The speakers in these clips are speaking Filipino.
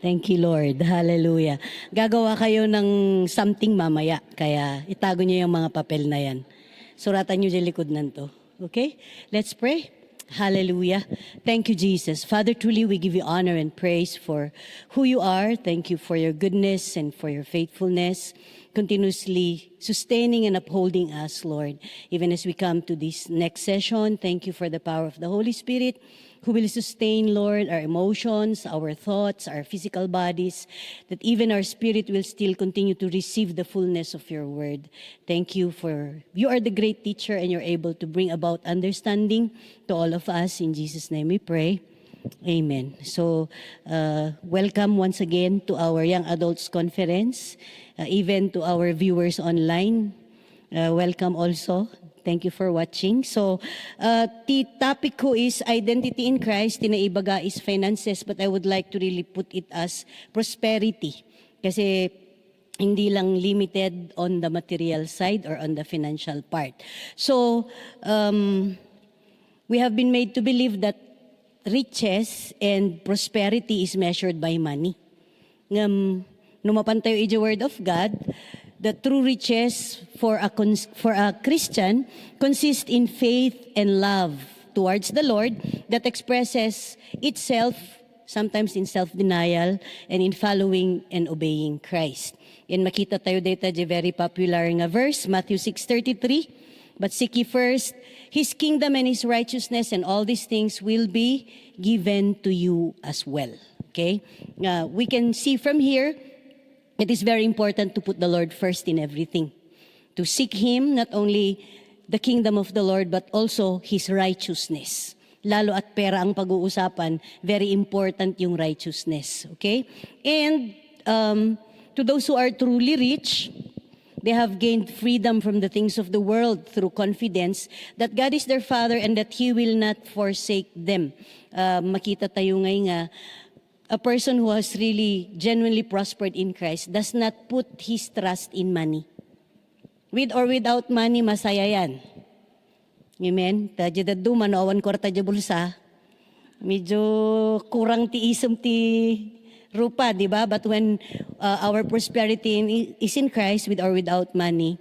Thank you, Lord. Hallelujah. Gagawa kayo ng something mamaya, kaya itago niyo yung mga papel na yan. Suratan niyo sa likod nanto. Okay? Let's pray. Hallelujah. Thank you, Jesus. Father, truly we give you honor and praise for who you are. Thank you for your goodness and for your faithfulness, continuously sustaining and upholding us, Lord. Even as we come to this next session, thank you for the power of the Holy Spirit who will sustain, Lord, our emotions, our thoughts, our physical bodies, that even our spirit will still continue to receive the fullness of your word. Thank you for, you are the great teacher and you're able to bring about understanding to all of us. In Jesus' name we pray. Amen. So, welcome once again to our Young Adults Conference, even to our viewers online. Welcome also. Thank you for watching. So, the topic ko is identity in Christ. Tinaibaga is finances, but I would like to really put it as prosperity. Kasi hindi lang limited on the material side or on the financial part. So, we have been made to believe that riches and prosperity is measured by money. Numapan tayo i word of God, the true riches for a Christian consist in faith and love towards the Lord that expresses itself sometimes in self-denial and in following and obeying Christ. And makita tayo dito di very popular nga verse, Matthew 6:33, but seek ye first His kingdom and His righteousness, and all these things will be given to you as well. Okay? We can see from here, it is very important to put the Lord first in everything. To seek Him, not only the kingdom of the Lord, but also His righteousness. Lalo at pera ang pag-uusapan, very important yung righteousness. Okay? And to those who are truly rich, they have gained freedom from the things of the world through confidence that God is their Father and that He will not forsake them. Makita tayo ngayon nga, a person who has really genuinely prospered in Christ does not put his trust in money. With or without money, masaya yan. Amen? Tadya dadu, manawan ko rata dya bulsa. Medyo kurang ti isam ti rupa, di ba? But when our prosperity is in Christ, with or without money,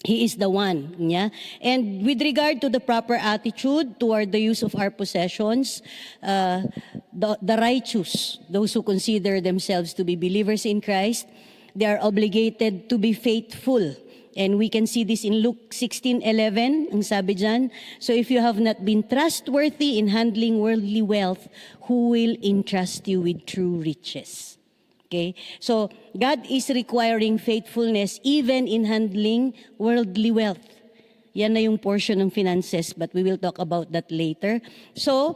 He is the one. Yeah? And with regard to the proper attitude toward the use of our possessions, the righteous, those who consider themselves to be believers in Christ, they are obligated to be faithful. And we can see this in Luke 16:11, ang sabi dyan, so if you have not been trustworthy in handling worldly wealth, who will entrust you with true riches? Okay? So, God is requiring faithfulness even in handling worldly wealth. Yan na yung portion ng finances, but we will talk about that later. So,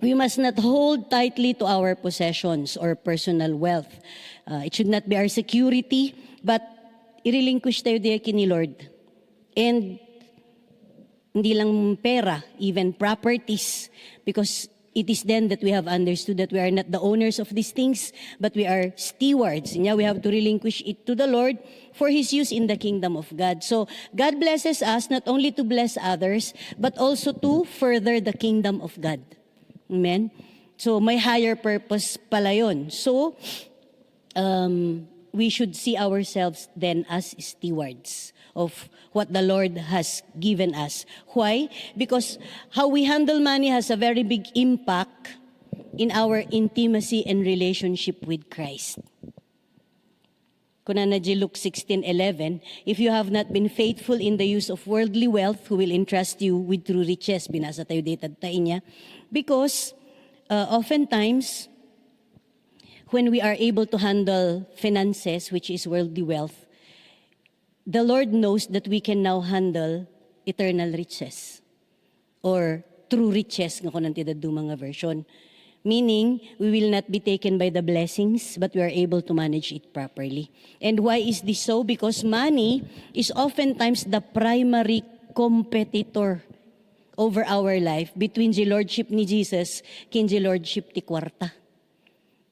we must not hold tightly to our possessions or personal wealth. It should not be our security, but i-relinquish tayo diya kini Lord. And hindi lang pera, even properties, because it is then that we have understood that we are not the owners of these things, but we are stewards. And we have to relinquish it to the Lord for His use in the kingdom of God. So God blesses us not only to bless others, but also to further the kingdom of God. Amen? So may higher purpose pala yun. So we should see ourselves then as stewards of what the Lord has given us. Why? Because how we handle money has a very big impact in our intimacy and relationship with Christ. Kuna na Luke 16:11, if you have not been faithful in the use of worldly wealth, who will entrust you with true riches? Binasa tayo dito tayo niya. Because oftentimes, when we are able to handle finances, which is worldly wealth, the Lord knows that we can now handle eternal riches or true riches nga kunang tidadto mga version. Meaning, we will not be taken by the blessings, but we are able to manage it properly. And why is this so? Because money is oftentimes the primary competitor over our life between the Lordship ni Jesus kin the Lordship ti kwarta.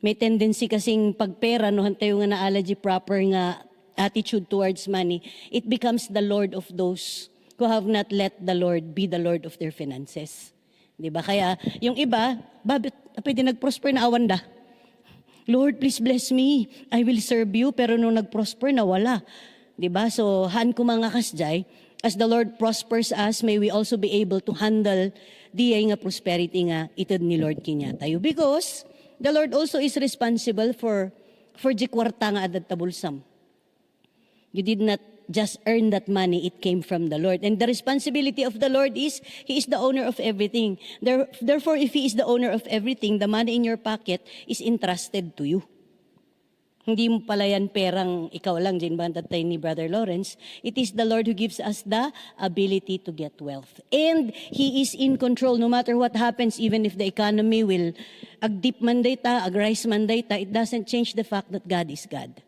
May tendency kasing pagpera, no, tayo nga naala di proper nga attitude towards money, it becomes the Lord of those who have not let the Lord be the Lord of their finances. Diba? Kaya yung iba, pwede nag-prosper na awan da. Lord, please bless me. I will serve you. Pero nung nag-prosper, nawala. Diba? So, haan ko mga kasjay, as the Lord prospers us, may we also be able to handle diay nga prosperity nga itad ni Lord kinya tayo. Because the Lord also is responsible for di kwarta nga adat tabulsam. You did not just earn that money, it came from the Lord. And the responsibility of the Lord is, He is the owner of everything. Therefore, if He is the owner of everything, the money in your pocket is entrusted to you. Hindi mo pala yan perang ikaw lang, dyan ba tatay ni Brother Lawrence? It is the Lord who gives us the ability to get wealth. And He is in control no matter what happens, even if the economy will agdip man data, agrise man data, it doesn't change the fact that God is God.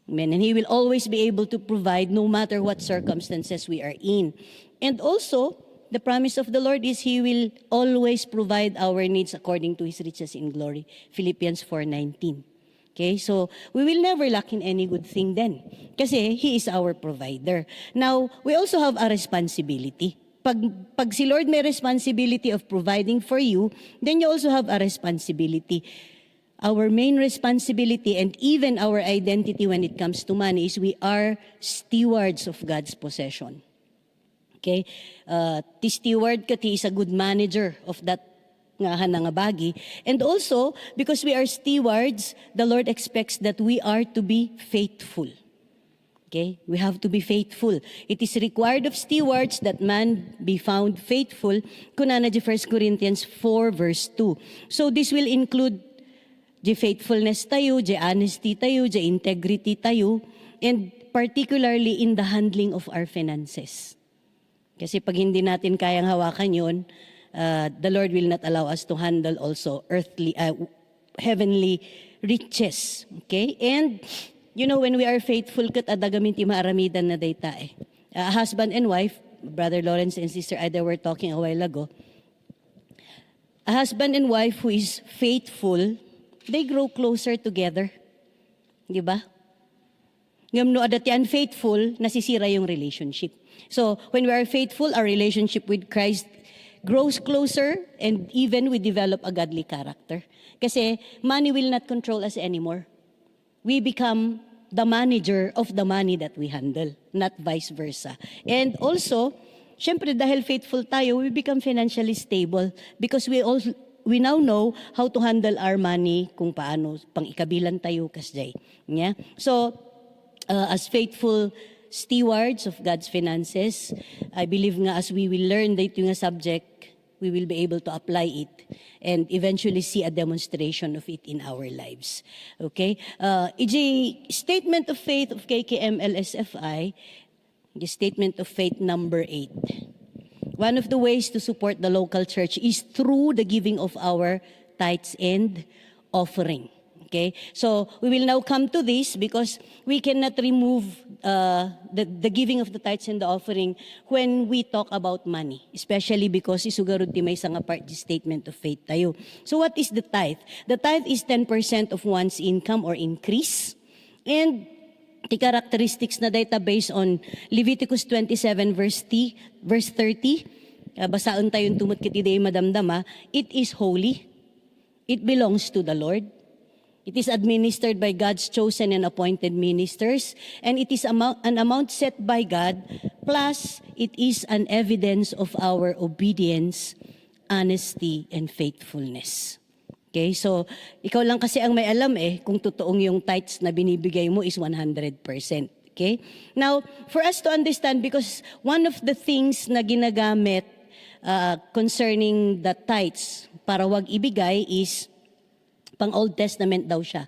Amen. And He will always be able to provide no matter what circumstances we are in. And also, the promise of the Lord is He will always provide our needs according to His riches in glory. Philippians 4:19. Okay, so we will never lack in any good thing then. Kasi He is our provider. Now, we also have a responsibility. Pag si Lord may responsibility of providing for you, then you also have a responsibility. Our main responsibility and even our identity when it comes to money is we are stewards of God's possession. Okay? Ti steward ka, ti is a good manager of that nga hanangabagi. And also, because we are stewards, the Lord expects that we are to be faithful. Okay? We have to be faithful. It is required of stewards that man be found faithful. Kunana di 1 Corinthians 4 verse 2. So this will include the faithfulness tayo, the honesty tayo, the integrity tayo, and particularly in the handling of our finances. Kasi pag hindi natin kayang hawakan yun, the Lord will not allow us to handle also heavenly riches. Okay? And, you know, when we are faithful, kat adagamin ti maaramidan na dayta eh. Husband and wife, Brother Lawrence and Sister Ida were talking a while ago. A husband and wife who is faithful, they grow closer together. Di ba? Ngam no adati unfaithful, nasisira yung relationship. So, when we are faithful, our relationship with Christ grows closer, and even we develop a godly character. Kasi money will not control us anymore. We become the manager of the money that we handle, not vice versa. And also, syempre dahil faithful tayo, we become financially stable because we now know how to handle our money, kung paano, pang ikabilan tayo kasjay. Yeah? So, as faithful stewards of God's finances, I believe nga as we will learn dito nga subject, we will be able to apply it and eventually see a demonstration of it in our lives. Okay? EJ, Statement of Faith of KKM LSFI, the Statement of Faith number 8. One of the ways to support the local church is through the giving of our tithes and offering. Okay? So, we will now come to this because we cannot remove the giving of the tithes and the offering when we talk about money. Especially because isugarod ti may nga part the statement of faith tayo. So, what is the tithe? The tithe is 10% of one's income or increase. And the characteristics na data based on Leviticus 27 verse 30. Basaan tayong tumot kiti day madamdama. It is holy. It belongs to the Lord. It is administered by God's chosen and appointed ministers, and it is an amount set by God, plus it is an evidence of our obedience, honesty, and faithfulness. Okay, so ikaw lang kasi ang may alam kung totoong yung tithes na binibigay mo is 100%. Okay? Now, for us to understand, because one of the things na ginagamit concerning the tithes para wag ibigay is pang Old Testament daw siya.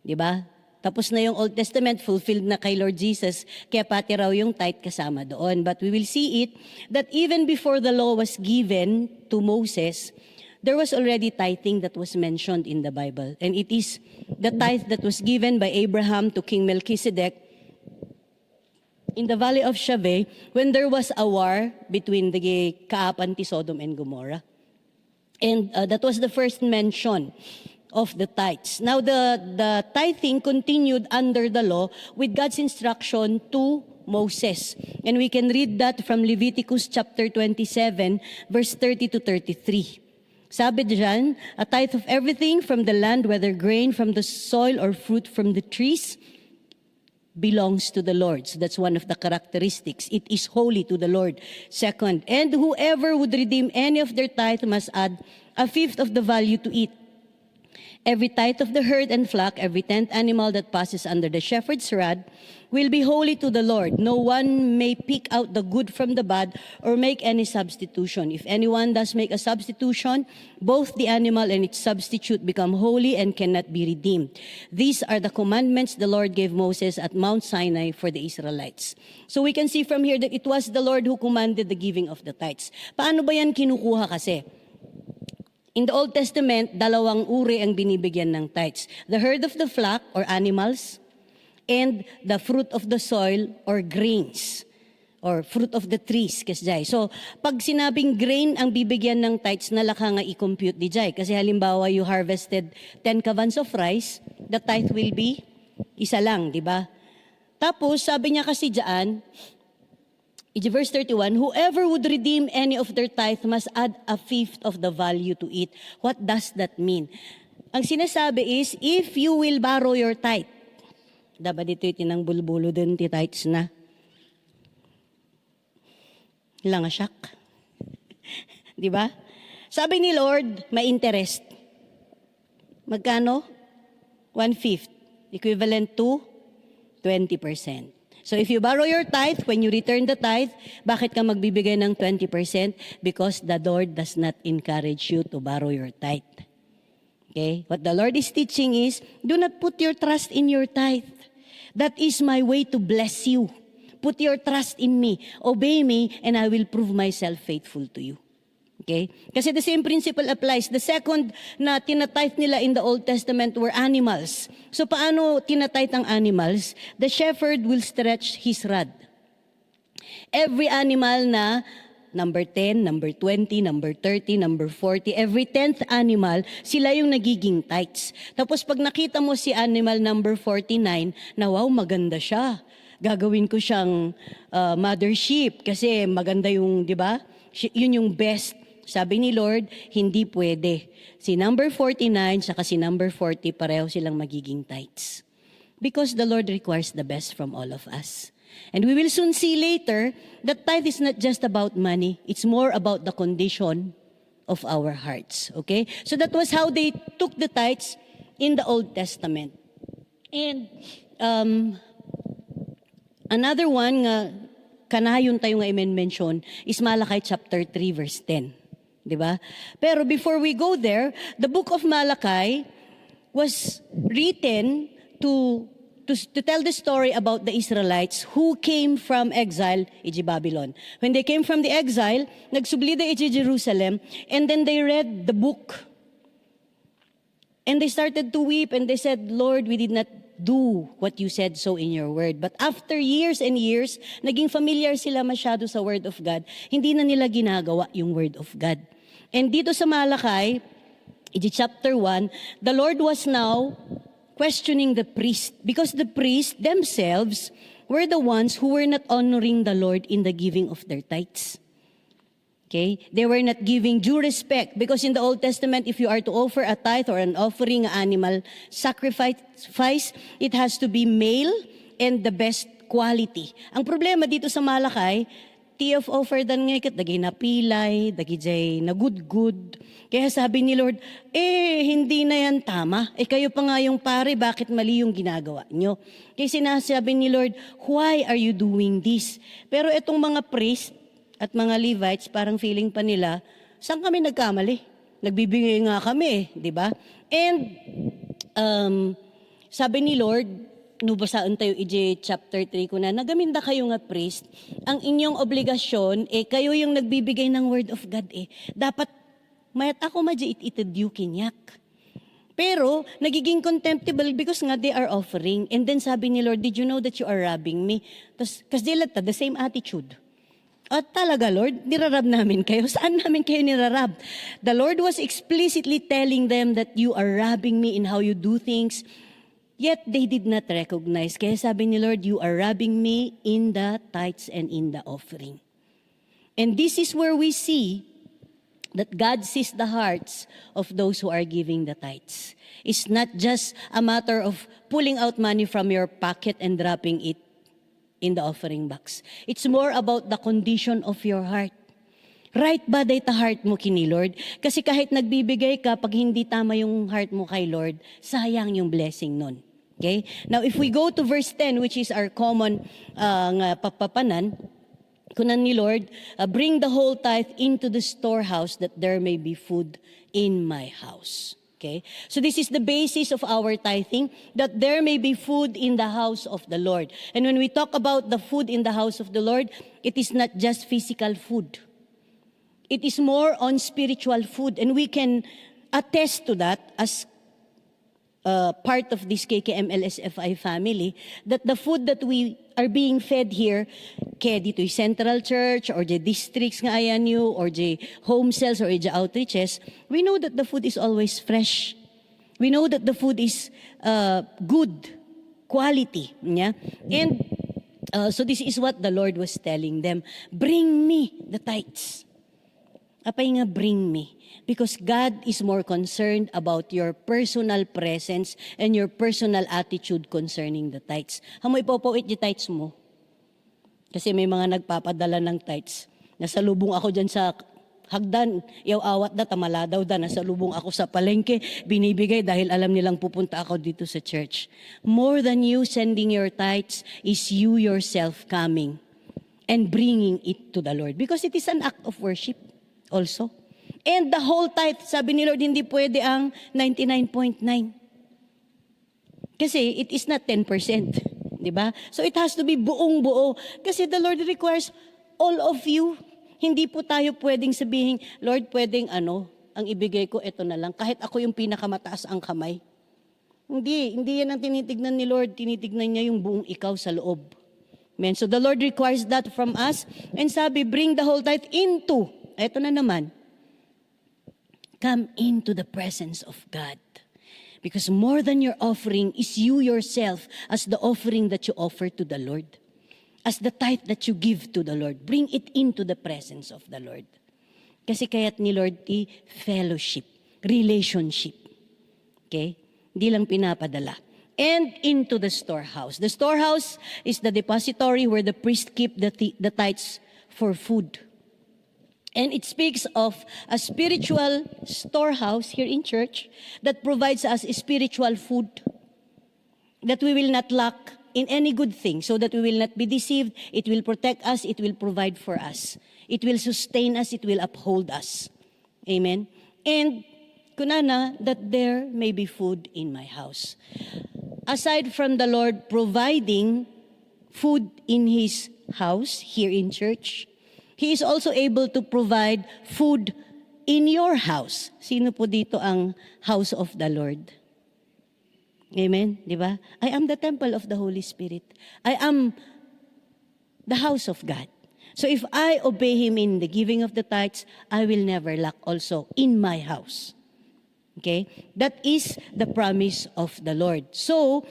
Di ba? Tapos na yung Old Testament, fulfilled na kay Lord Jesus, kaya pati raw yung tithe kasama doon. But we will see it, that even before the law was given to Moses, there was already tithing that was mentioned in the Bible. And it is the tithe that was given by Abraham to King Melchizedek in the valley of Shaveh when there was a war between the Kaapan ti Sodom and Gomorrah. And that was the first mention of the tithes. Now, the tithing continued under the law with God's instruction to Moses. And we can read that from Leviticus chapter 27, verse 30 to 33. Sabi diyan, a tithe of everything from the land, whether grain from the soil or fruit from the trees, belongs to the Lord. So that's one of the characteristics. It is holy to the Lord. Second, and whoever would redeem any of their tithe must add a fifth of the value to it. Every tithe of the herd and flock, every tenth animal that passes under the shepherd's rod, will be holy to the Lord. No one may pick out the good from the bad or make any substitution. If anyone does make a substitution, both the animal and its substitute become holy and cannot be redeemed. These are the commandments the Lord gave Moses at Mount Sinai for the Israelites. So we can see from here that it was the Lord who commanded the giving of the tithes. Paano ba yan kinukuha kasi? In the Old Testament, dalawang uri ang binibigyan ng tithes. The herd of the flock or animals, and the fruit of the soil or grains, or fruit of the trees, kasjay. So, pag sinabing grain ang bibigyan ng tithes, nalaka nga i-compute di jay. Kasi halimbawa, you harvested 10 kavans of rice, the tithe will be isa lang, di ba? Tapos, sabi niya kasi dyan, verse 31, whoever would redeem any of their tithe must add a fifth of the value to it. What does that mean? Ang sinasabi is, if you will borrow your tithe, dapat dito itinang bulbulo din, tithes na. Lang asyak. Di ba? Sabi ni Lord, may interest. Magkano? 1/5. Equivalent to 20%. So if you borrow your tithe, when you return the tithe, bakit ka magbibigay ng 20%? Because the Lord does not encourage you to borrow your tithe. Okay? What the Lord is teaching is, do not put your trust in your tithe. That is my way to bless you. Put your trust in me. Obey me, and I will prove myself faithful to you. Okay? Kasi the same principle applies. The second na tinatithe nila in the Old Testament were animals. So paano tinatithe ang animals? The shepherd will stretch his rod. Every animal na number 10, number 20, number 30, number 40, every 10th animal, sila yung nagiging tithes. Tapos pag nakita mo si animal number 49, na wow, maganda siya. Gagawin ko siyang mother sheep kasi maganda yung, di ba? Yun yung best. Sabi ni Lord, hindi pwede. Si number 49 saka si number 40, pareho silang magiging tithes. Because the Lord requires the best from all of us. And we will soon see later that tithe is not just about money. It's more about the condition of our hearts. Okay? So that was how they took the tithes in the Old Testament. And another one nga, kanayon tayo nga i-mention is Malachi chapter 3 verse 10. Diba? Pero before we go there, the book of Malachi was written to tell the story about the Israelites who came from exile, iji Babylon. When they came from the exile, nagsublida iji Jerusalem, and then they read the book. And they started to weep, and they said, Lord, we did not do what you said so in your word. But after years and years, naging familiar sila masyado sa word of God, hindi na nila ginagawa yung word of God. And dito sa Malachi, chapter 1, the Lord was now questioning the priest because the priests themselves were the ones who were not honoring the Lord in the giving of their tithes. Okay? They were not giving due respect because in the Old Testament, if you are to offer a tithe or an offering, animal sacrifice, it has to be male and the best quality. Ang problema dito sa Malachi, of offer dan nga ikat, dagay napilay, dagay jay na good. Kaya sabi ni Lord, hindi na yan tama. Kayo pa nga yung pare, bakit mali yung ginagawa nyo? Kaya sinasabi ni Lord, why are you doing this? Pero itong mga priest at mga Levites, parang feeling pa nila, saan kami nagkamali? Nagbibigay nga kami, di ba? And sabi ni Lord, nubasaan tayo chapter 3 ko na, nagaminda kayo nga priest, ang inyong obligasyon, kayo yung nagbibigay ng word of God Dapat, mayat ako itadyu kinyak. Pero, nagiging contemptible because nga they are offering. And then sabi ni Lord, did you know that you are robbing me? Kasi the same attitude. At talaga, Lord, nirarab namin kayo. Saan namin kayo nirarab? The Lord was explicitly telling them that you are robbing me in how you do things. Yet they did not recognize. Kaya sabi ni Lord, you are robbing me in the tithes and in the offering. And this is where we see that God sees the hearts of those who are giving the tithes. It's not just a matter of pulling out money from your pocket and dropping it in the offering box. It's more about the condition of your heart. Right ba day ta heart mo kini Lord? Kasi kahit nagbibigay ka, pag hindi tama yung heart mo kay Lord, sayang yung blessing nun. Okay? Now, if we go to verse 10, which is our common nga papapanan, kunan ni Lord, bring the whole tithe into the storehouse that there may be food in my house. Okay? So this is the basis of our tithing, that there may be food in the house of the Lord. And when we talk about the food in the house of the Lord, it is not just physical food. It is more on spiritual food. And we can attest to that as part of this KKMLSFI family, that the food that we are being fed here, kaya dito yung Central Church, or the districts nga ayan nyo, or the home cells, or the outreaches, we know that the food is always fresh. We know that the food is good quality. Yeah? And so this is what the Lord was telling them. Bring me the tithes. Apay nga bring me. Because God is more concerned about your personal presence and your personal attitude concerning the tithes. Hamo ipopawit yung tithes mo. Kasi may mga nagpapadala ng tithes. Nasalubong ako dyan sa hagdan. Yaw awat da, tamala daw da. Nasalubong ako sa palengke. Binibigay dahil alam nilang pupunta ako dito sa church. More than you sending your tithes is you yourself coming and bringing it to the Lord. Because it is an act of worship also. And the whole tithe, sabi ni Lord, hindi pwede ang 99.9. Kasi it is not 10%. Di ba? So it has to be buong-buo. Kasi the Lord requires all of you. Hindi po tayo pwedeng sabihin, Lord, pwedeng ang ibigay ko, ito na lang. Kahit ako yung pinakamataas ang kamay. Hindi yan ang tinitignan ni Lord. Tinitignan niya yung buong ikaw sa loob. Amen. So the Lord requires that from us. And sabi, bring the whole tithe into. Ito na naman. Come into the presence of God. Because more than your offering is you yourself as the offering that you offer to the Lord. As the tithe that you give to the Lord. Bring it into the presence of the Lord. Kasi kaya't ni Lord fellowship, relationship. Okay? Hindi lang pinapadala. And into the storehouse. The storehouse is the depository where the priest keep the tithes for food. And it speaks of a spiritual storehouse here in church that provides us spiritual food, that we will not lack in any good thing, so that we will not be deceived. It will protect us. It will provide for us. It will sustain us. It will uphold us. Amen? And kunana, that there may be food in my house. Aside from the Lord providing food in His house here in church, He is also able to provide food in your house. Sino po dito ang house of the Lord? Amen? Di ba? I am the temple of the Holy Spirit. I am the house of God. So if I obey Him in the giving of the tithes, I will never lack also in my house. Okay? That is the promise of the Lord. So,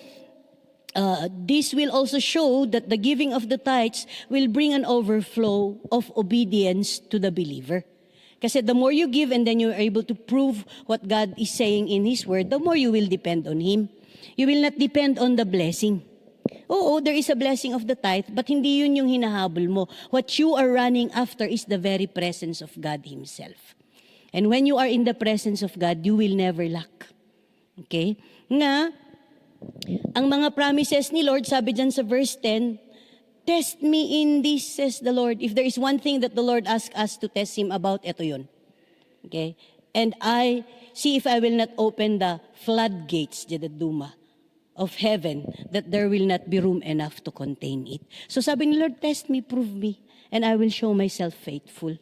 this will also show that the giving of the tithes will bring an overflow of obedience to the believer. Kasi the more you give and then you are able to prove what God is saying in His Word, the more you will depend on Him. You will not depend on the blessing. Oo, there is a blessing of the tithe, but hindi yun yung hinahabol mo. What you are running after is the very presence of God Himself. And when you are in the presence of God, you will never lack. Okay? Nga, ang mga promises ni Lord, sabi dyan sa verse 10, test me in this, says the Lord. If there is one thing that the Lord asks us to test Him about, ito yun. Okay? And I see if I will not open the floodgates, Jedaduma, of heaven, that there will not be room enough to contain it. So sabi ni Lord, test me, prove me, and I will show myself faithful.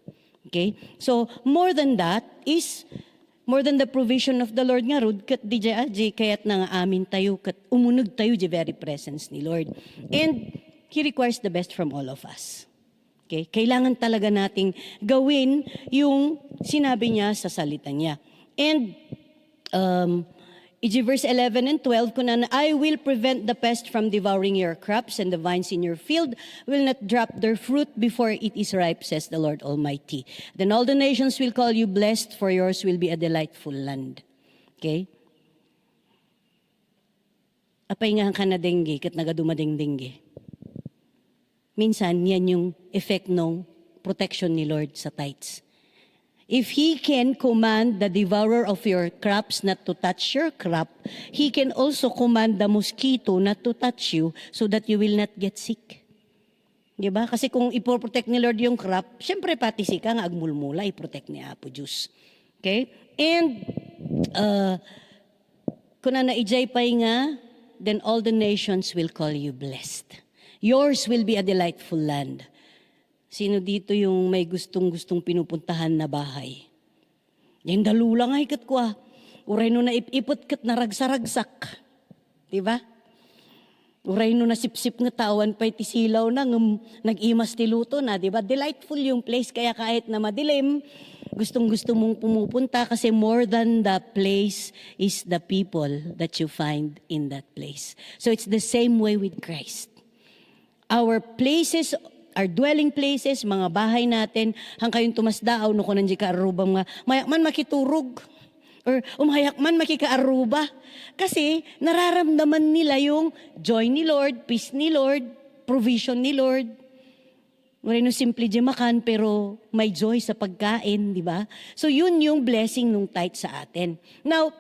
Okay? So more than that is more than the provision of the Lord nga, Rod, kat di aji, kaya't na nga amin tayo, kat umunog tayo di very presence ni Lord. And He requires the best from all of us. Okay? Kailangan talaga nating gawin yung sinabi niya sa salita niya. And verse 11 and 12, kunan, I will prevent the pest from devouring your crops, and the vines in your field will not drop their fruit before it is ripe, says the Lord Almighty. Then all the nations will call you blessed, for yours will be a delightful land. Okay? Apay nga ka na dengue, kat nagadumading dengue. Minsan, yan yung effect ng protection ni Lord sa tithes. If He can command the devourer of your crops not to touch your crop, He can also command the mosquito not to touch you so that you will not get sick. Diba? Kasi kung ipoprotect ni Lord yung crop, syempre pati si ka nga agmulmula, iprotect ni Apo Diyos. Okay? And, kung na-ijay pa'y nga, then all the nations will call you blessed. Yours will be a delightful land. Sino dito yung may gustong-gustong pinupuntahan na bahay? Yung dalulang ay kat kwa. Uray no na ipot kat na ragsa-ragsak. Diba? Uray no na sip-sip nga tawan pa'y tisilaw na nag-imas tiluto na. Diba? Delightful yung place kaya kahit na madilim, gustong-gusto mong pumupunta kasi more than the place is the people that you find in that place. So it's the same way with Christ. Our places, our dwelling places, mga bahay natin, hang kayong tumasdaaw, no ko nandiyan ka-aruba mga, mayak man makiturog, or umayak man makika-aruba. Kasi nararamdaman nila yung joy ni Lord, peace ni Lord, provision ni Lord. Wala no simple di makan, pero may joy sa pagkain, di ba? So yun yung blessing nung tithe sa atin. Now,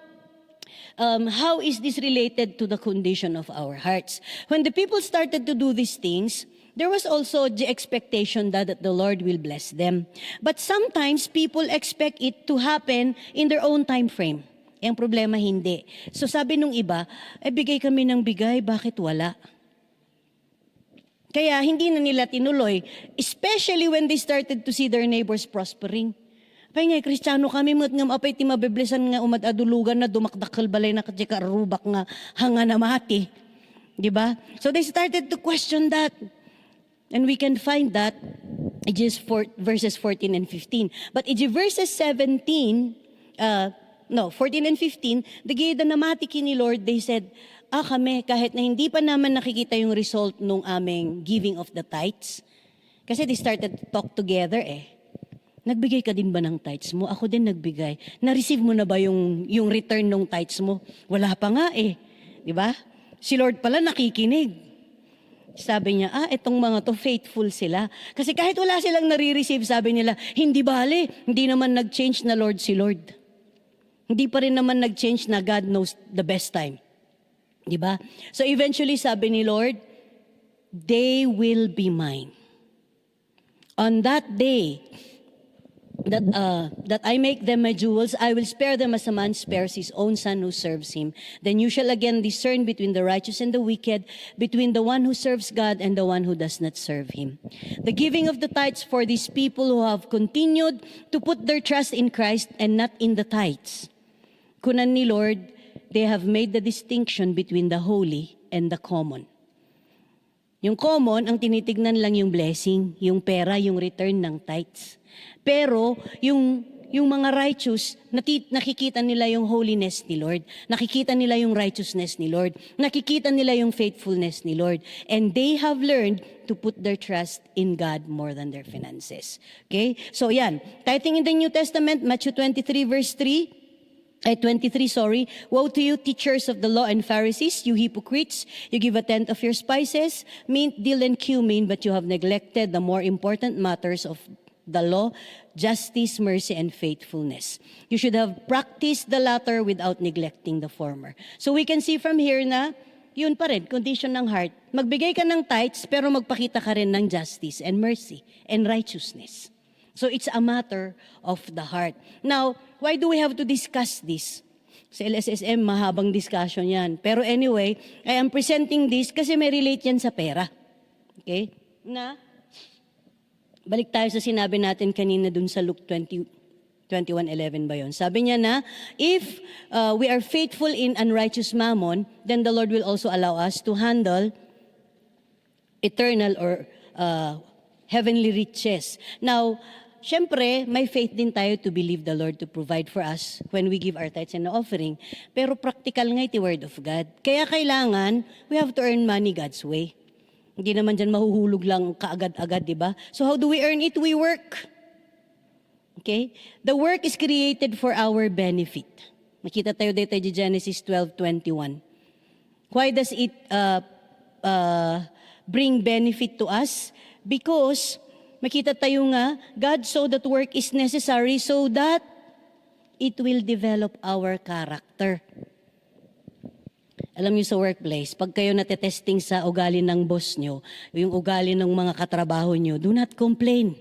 how is this related to the condition of our hearts? When the people started to do these things, there was also the expectation that the Lord will bless them. But sometimes people expect it to happen in their own time frame. Ang problema hindi. So sabi nung iba, bigay kami ng bigay, bakit wala? Kaya hindi na nila tinuloy, especially when they started to see their neighbors prospering. Pay nga, Kristiyano kami, mat nga apay ti mabiblesan nga umadadulugan na dumakdakal balay na katsika rubak nga hanga na mati. Diba? So they started to question that. And we can find that in verses 14 and 15. But in verses 14 and 15, the gida na matiki ni Lord, they said, kami, kahit na hindi pa naman nakikita yung result nung aming giving of the tithes, kasi they started to talk together Nagbigay ka din ba ng tithes mo? Ako din nagbigay. Na-receive mo na ba yung return ng tithes mo? Wala pa nga Di ba? Si Lord pala nakikinig. Sabi niya, itong mga to faithful sila. Kasi kahit wala silang nare-receive, sabi nila, hindi bale, hindi naman nag-change na Lord si Lord. Hindi pa rin naman nag-change na God knows the best time. Di ba? So eventually, sabi ni Lord, they will be mine. On that day, that I make them my jewels, I will spare them as a man spares his own son who serves him. Then you shall again discern between the righteous and the wicked, between the one who serves God and the one who does not serve him. The giving of the tithes for these people who have continued to put their trust in Christ and not in the tithes. Kunan ni Lord, they have made the distinction between the holy and the common. Yung common, ang tinitignan lang yung blessing, yung pera, yung return ng tithes. Pero yung mga righteous, nakikita nila yung holiness ni Lord. Nakikita nila yung righteousness ni Lord. Nakikita nila yung faithfulness ni Lord. And they have learned to put their trust in God more than their finances. Okay? So yan, tithing in the New Testament, Matthew 23 verse 23, Woe to you, teachers of the law and Pharisees, you hypocrites! You give a tenth of your spices, mint, dill, and cumin, but you have neglected the more important matters of the law, justice, mercy, and faithfulness. You should have practiced the latter without neglecting the former. So we can see from here na, yun pa rin, condition ng heart. Magbigay ka ng tithes, pero magpakita ka rin ng justice and mercy and righteousness. So it's a matter of the heart. Now, why do we have to discuss this? Sa LSSM, mahabang discussion yan. Pero anyway, I am presenting this kasi may relate yan sa pera. Okay? Balik tayo sa sinabi natin kanina dun sa Luke 21:11 ba yun? Sabi niya na, if we are faithful in unrighteous mammon, then the Lord will also allow us to handle eternal or heavenly riches. Now, syempre, may faith din tayo to believe the Lord to provide for us when we give our tithes and offering. Pero practical nga iti word of God. Kaya kailangan, we have to earn money God's way. Hindi naman dyan mahuhulog lang kaagad-agad, di ba? So how do we earn it? We work. Okay? The work is created for our benefit. Makita tayo dito di Genesis 12:21. Why does it bring benefit to us? Because makita tayo nga, God saw that work is necessary so that it will develop our character. Alam niyo sa workplace, pag kayo natetesting sa ugali ng boss nyo, yung ugali ng mga katrabaho nyo, do not complain.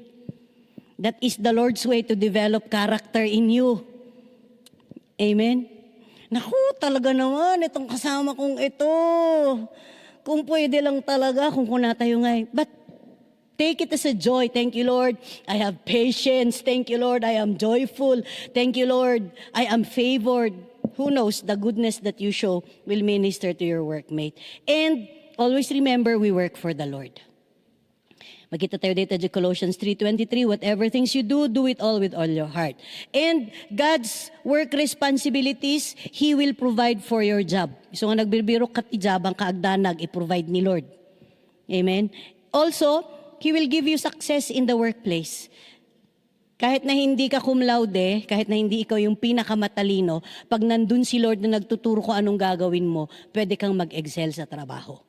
That is the Lord's way to develop character in you. Amen? Naku, talaga naman, itong kasama kong ito. Kung pwede lang talaga, kung kuna tayo nga. But take it as a joy. Thank you, Lord. I have patience. Thank you, Lord. I am joyful. Thank you, Lord. I am favored. Who knows, the goodness that you show will minister to your workmate. And always remember, we work for the Lord. Magkita tayo dito sa Colossians 3:23, whatever things you do, do it all with all your heart. And God's work responsibilities, He will provide for your job. So nga nagbibiro kat ijabang kaagdanag, i-provide ni Lord. Amen? Also, He will give you success in the workplace. Kahit na hindi ka cum laude, kahit na hindi ikaw yung pinakamatalino, pag nandun si Lord na nagtuturo ko anong gagawin mo, pwede kang mag-excel sa trabaho.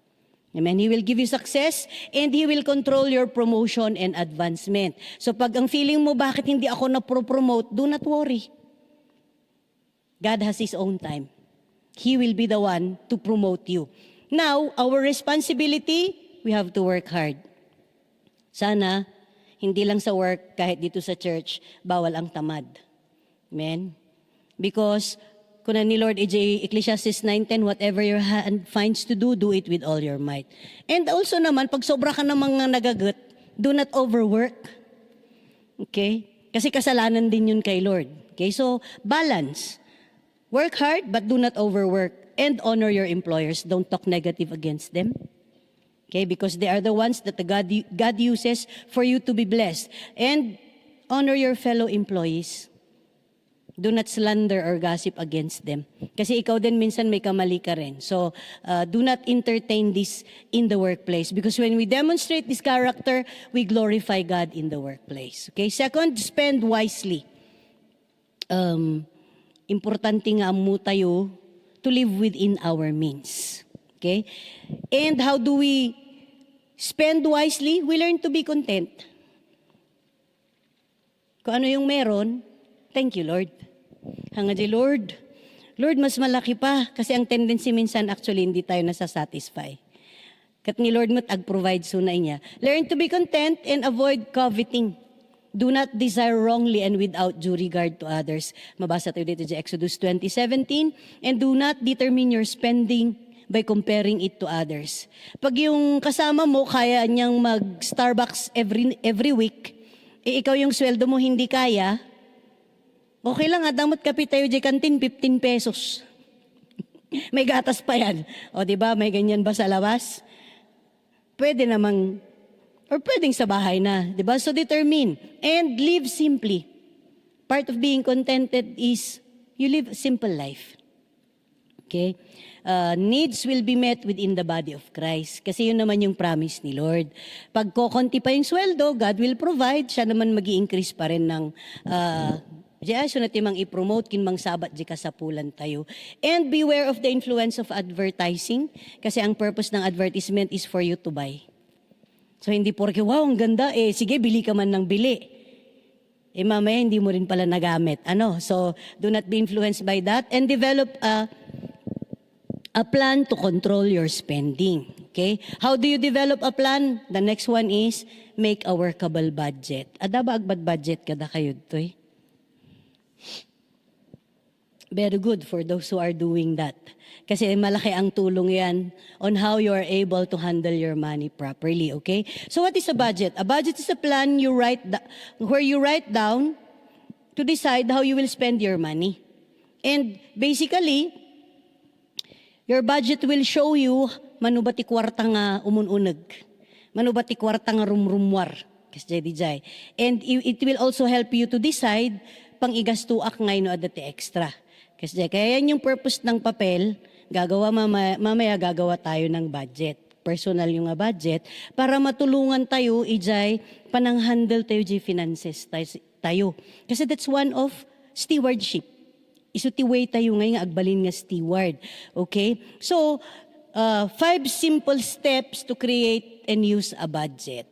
Amen. He will give you success and He will control your promotion and advancement. So pag ang feeling mo, bakit hindi ako na-promote, do not worry. God has His own time. He will be the one to promote you. Now, our responsibility, we have to work hard. Sana, hindi lang sa work, kahit dito sa church, bawal ang tamad. Amen? Because kuna ni Lord Ecclesiastes 9:10, whatever your hand finds to do, do it with all your might. And also naman, pag sobra ka ng mga nagagat, do not overwork. Okay? Kasi kasalanan din yun kay Lord. Okay? So, balance. Work hard, but do not overwork. And honor your employers. Don't talk negative against them. Okay? Because they are the ones that God uses for you to be blessed. And honor your fellow employees. Do not slander or gossip against them. Kasi ikaw din minsan may kamali ka rin. So, do not entertain this in the workplace. Because when we demonstrate this character, we glorify God in the workplace. Okay? Second, spend wisely. Importante nga mo tayo to live within our means. Okay? And how do we spend wisely? We learn to be content. Kung ano yung meron, thank you, Lord. Hanga di, Lord, mas malaki pa. Kasi ang tendency minsan, actually, hindi tayo nasasatisfy. Kat ni Lord mo't ag-provide sunay niya. Learn to be content and avoid coveting. Do not desire wrongly and without due regard to others. Mabasa tayo dito sa Exodus 20:17. And do not determine your spending by comparing it to others. Pag yung kasama mo, kaya niyang mag-Starbucks every week, ikaw yung sweldo mo hindi kaya, okay lang, damot kape tayo di kantin, 15 pesos. May gatas pa yan. O diba, may ganyan ba sa labas? Pwede namang, or pwedeng sa bahay na. Diba? So determine. And live simply. Part of being contented is, you live a simple life. Okay? Needs will be met within the body of Christ. Kasi yun naman yung promise ni Lord. Pag kokonti pa yung sweldo, God will provide. Siya naman mag-i-increase pa rin ng so na timang i-promote kinmang sabat di kasapulan tayo. And beware of the influence of advertising. Kasi ang purpose ng advertisement is for you to buy. So hindi porke, wow, ang ganda. Sige, bili ka man ng bili. Mamaya hindi mo rin pala nagamit. So do not be influenced by that. And develop a plan to control your spending. Okay? How do you develop a plan? The next one is make a workable budget. Ada ba agbad budget kada kayo to eh? Very good for those who are doing that. Kasi malaki ang tulong yan on how you are able to handle your money properly, okay? So what is a budget? A budget is a plan where you write down to decide how you will spend your money. And basically, your budget will show you manubati kwarta nga umununag. Manubati kwarta nga rumrumwar. Kasi dijay. And it will also help you to decide pang igastuak ngayon no adati extra. Kasi kaya yan yung purpose ng papel, gagawa mamaya gagawa tayo ng budget. Personal yung budget para matulungan tayo ijay panang-handle tayo di finances tayo. Kasi that's one of stewardship. Isutiway tayo ngayon agbalin nga steward. Okay? So, 5 simple steps to create and use a budget.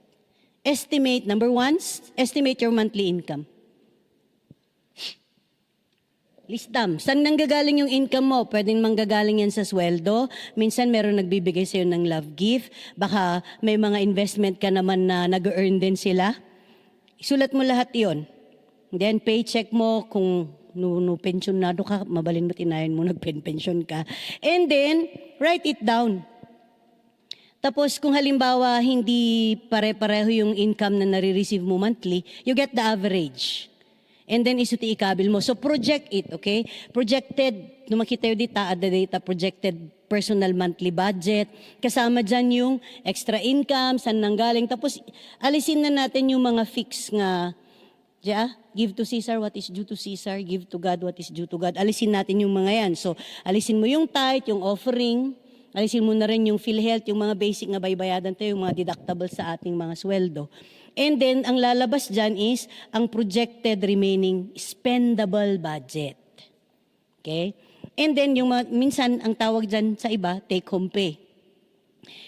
Estimate, number 1, estimate your monthly income. Listam, saan nanggagaling yung income mo? Pwedeng manggagaling yan sa sweldo. Minsan meron nagbibigay sa'yo ng love gift. Baka may mga investment ka naman na nag-earn din sila. Isulat mo lahat yon. Then paycheck mo kung no pensionado ka, mabalin mo tinayan mo nagpen-pension ka. And then, write it down. Tapos kung halimbawa hindi pare-pareho yung income na nare-receive mo monthly, you get the average. And then isuti ikabil mo. So project it, okay? Projected, nung makita yun dito, the data, projected personal monthly budget. Kasama dyan yung extra income, saan nanggaling. Tapos alisin na natin yung mga fix nga, give to Caesar what is due to Caesar, give to God what is due to God. Alisin natin yung mga yan. So alisin mo yung tithe, yung offering, alisin mo na rin yung PhilHealth, yung mga basic na baybayadan tayo, yung mga deductible sa ating mga sweldo. And then, ang lalabas dyan is ang projected remaining spendable budget. Okay? And then, yung minsan, ang tawag dyan sa iba, take-home pay.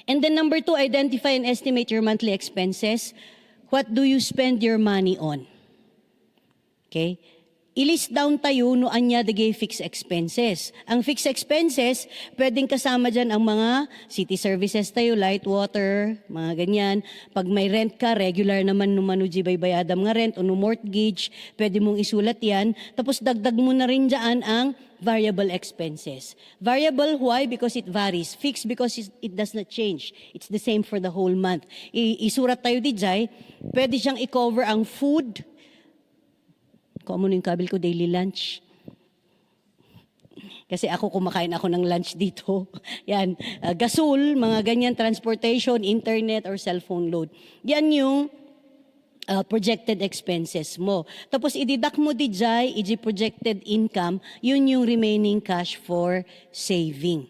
And then, number 2, identify and estimate your monthly expenses. What do you spend your money on? Okay? I-list down tayo no anya dagay fixed expenses. Ang fixed expenses, pwedeng kasama dyan ang mga city services tayo, light, water, mga ganyan. Pag may rent ka, regular naman numanuji baybayadam nga rent o no mortgage, pwede mong isulat yan. Tapos dagdag mo na rin dyan ang variable expenses. Variable, why? Because it varies. Fixed because it does not change. It's the same for the whole month. Isurat tayo di jay, pwede siyang i-cover ang food. Kung ano yung kabil ko, daily lunch. Kasi ako kumakain ako ng lunch dito. Yan, gasol, mga ganyan, transportation, internet, or cellphone load. Yan yung projected expenses mo. Tapos i-deduct mo di jay, projected income, yun yung remaining cash for saving.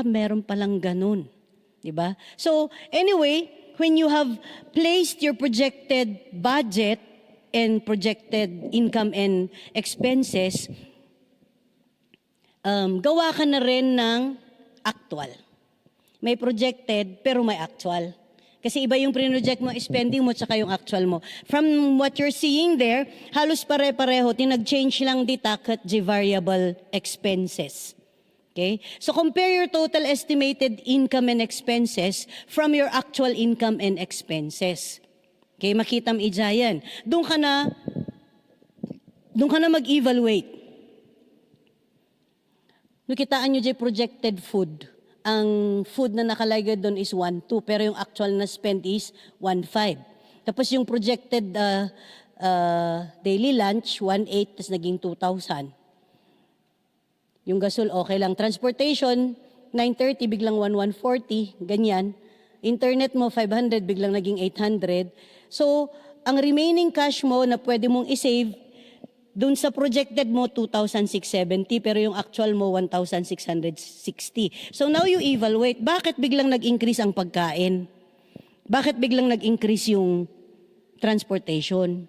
Meron palang ganun. Diba? So, anyway, when you have placed your projected budget and projected income and expenses, gawa ka na rin ng actual. May projected, pero may actual. Kasi iba yung pre-project mo, spending mo, tsaka yung actual mo. From what you're seeing there, halos pare-pareho, tinag-change lang di takat di variable expenses. Okay? So compare your total estimated income and expenses from your actual income and expenses. Okay, makitam ijayan. Doon ka na mag-evaluate. Nakitaan nyo dyan projected food. Ang food na nakalagay doon is 1.2, pero yung actual na spend is 1.5. Tapos yung projected daily lunch, 1.8, tapos naging 2,000. Yung gasol, okay lang. Transportation, 930, biglang 1,140, ganyan. Internet mo, 500, biglang naging 800. So, ang remaining cash mo na pwede mong isave, dun sa projected mo, 2,670, pero yung actual mo, 1,660. So now you evaluate, bakit biglang nag-increase ang pagkain? Bakit biglang nag-increase yung transportation?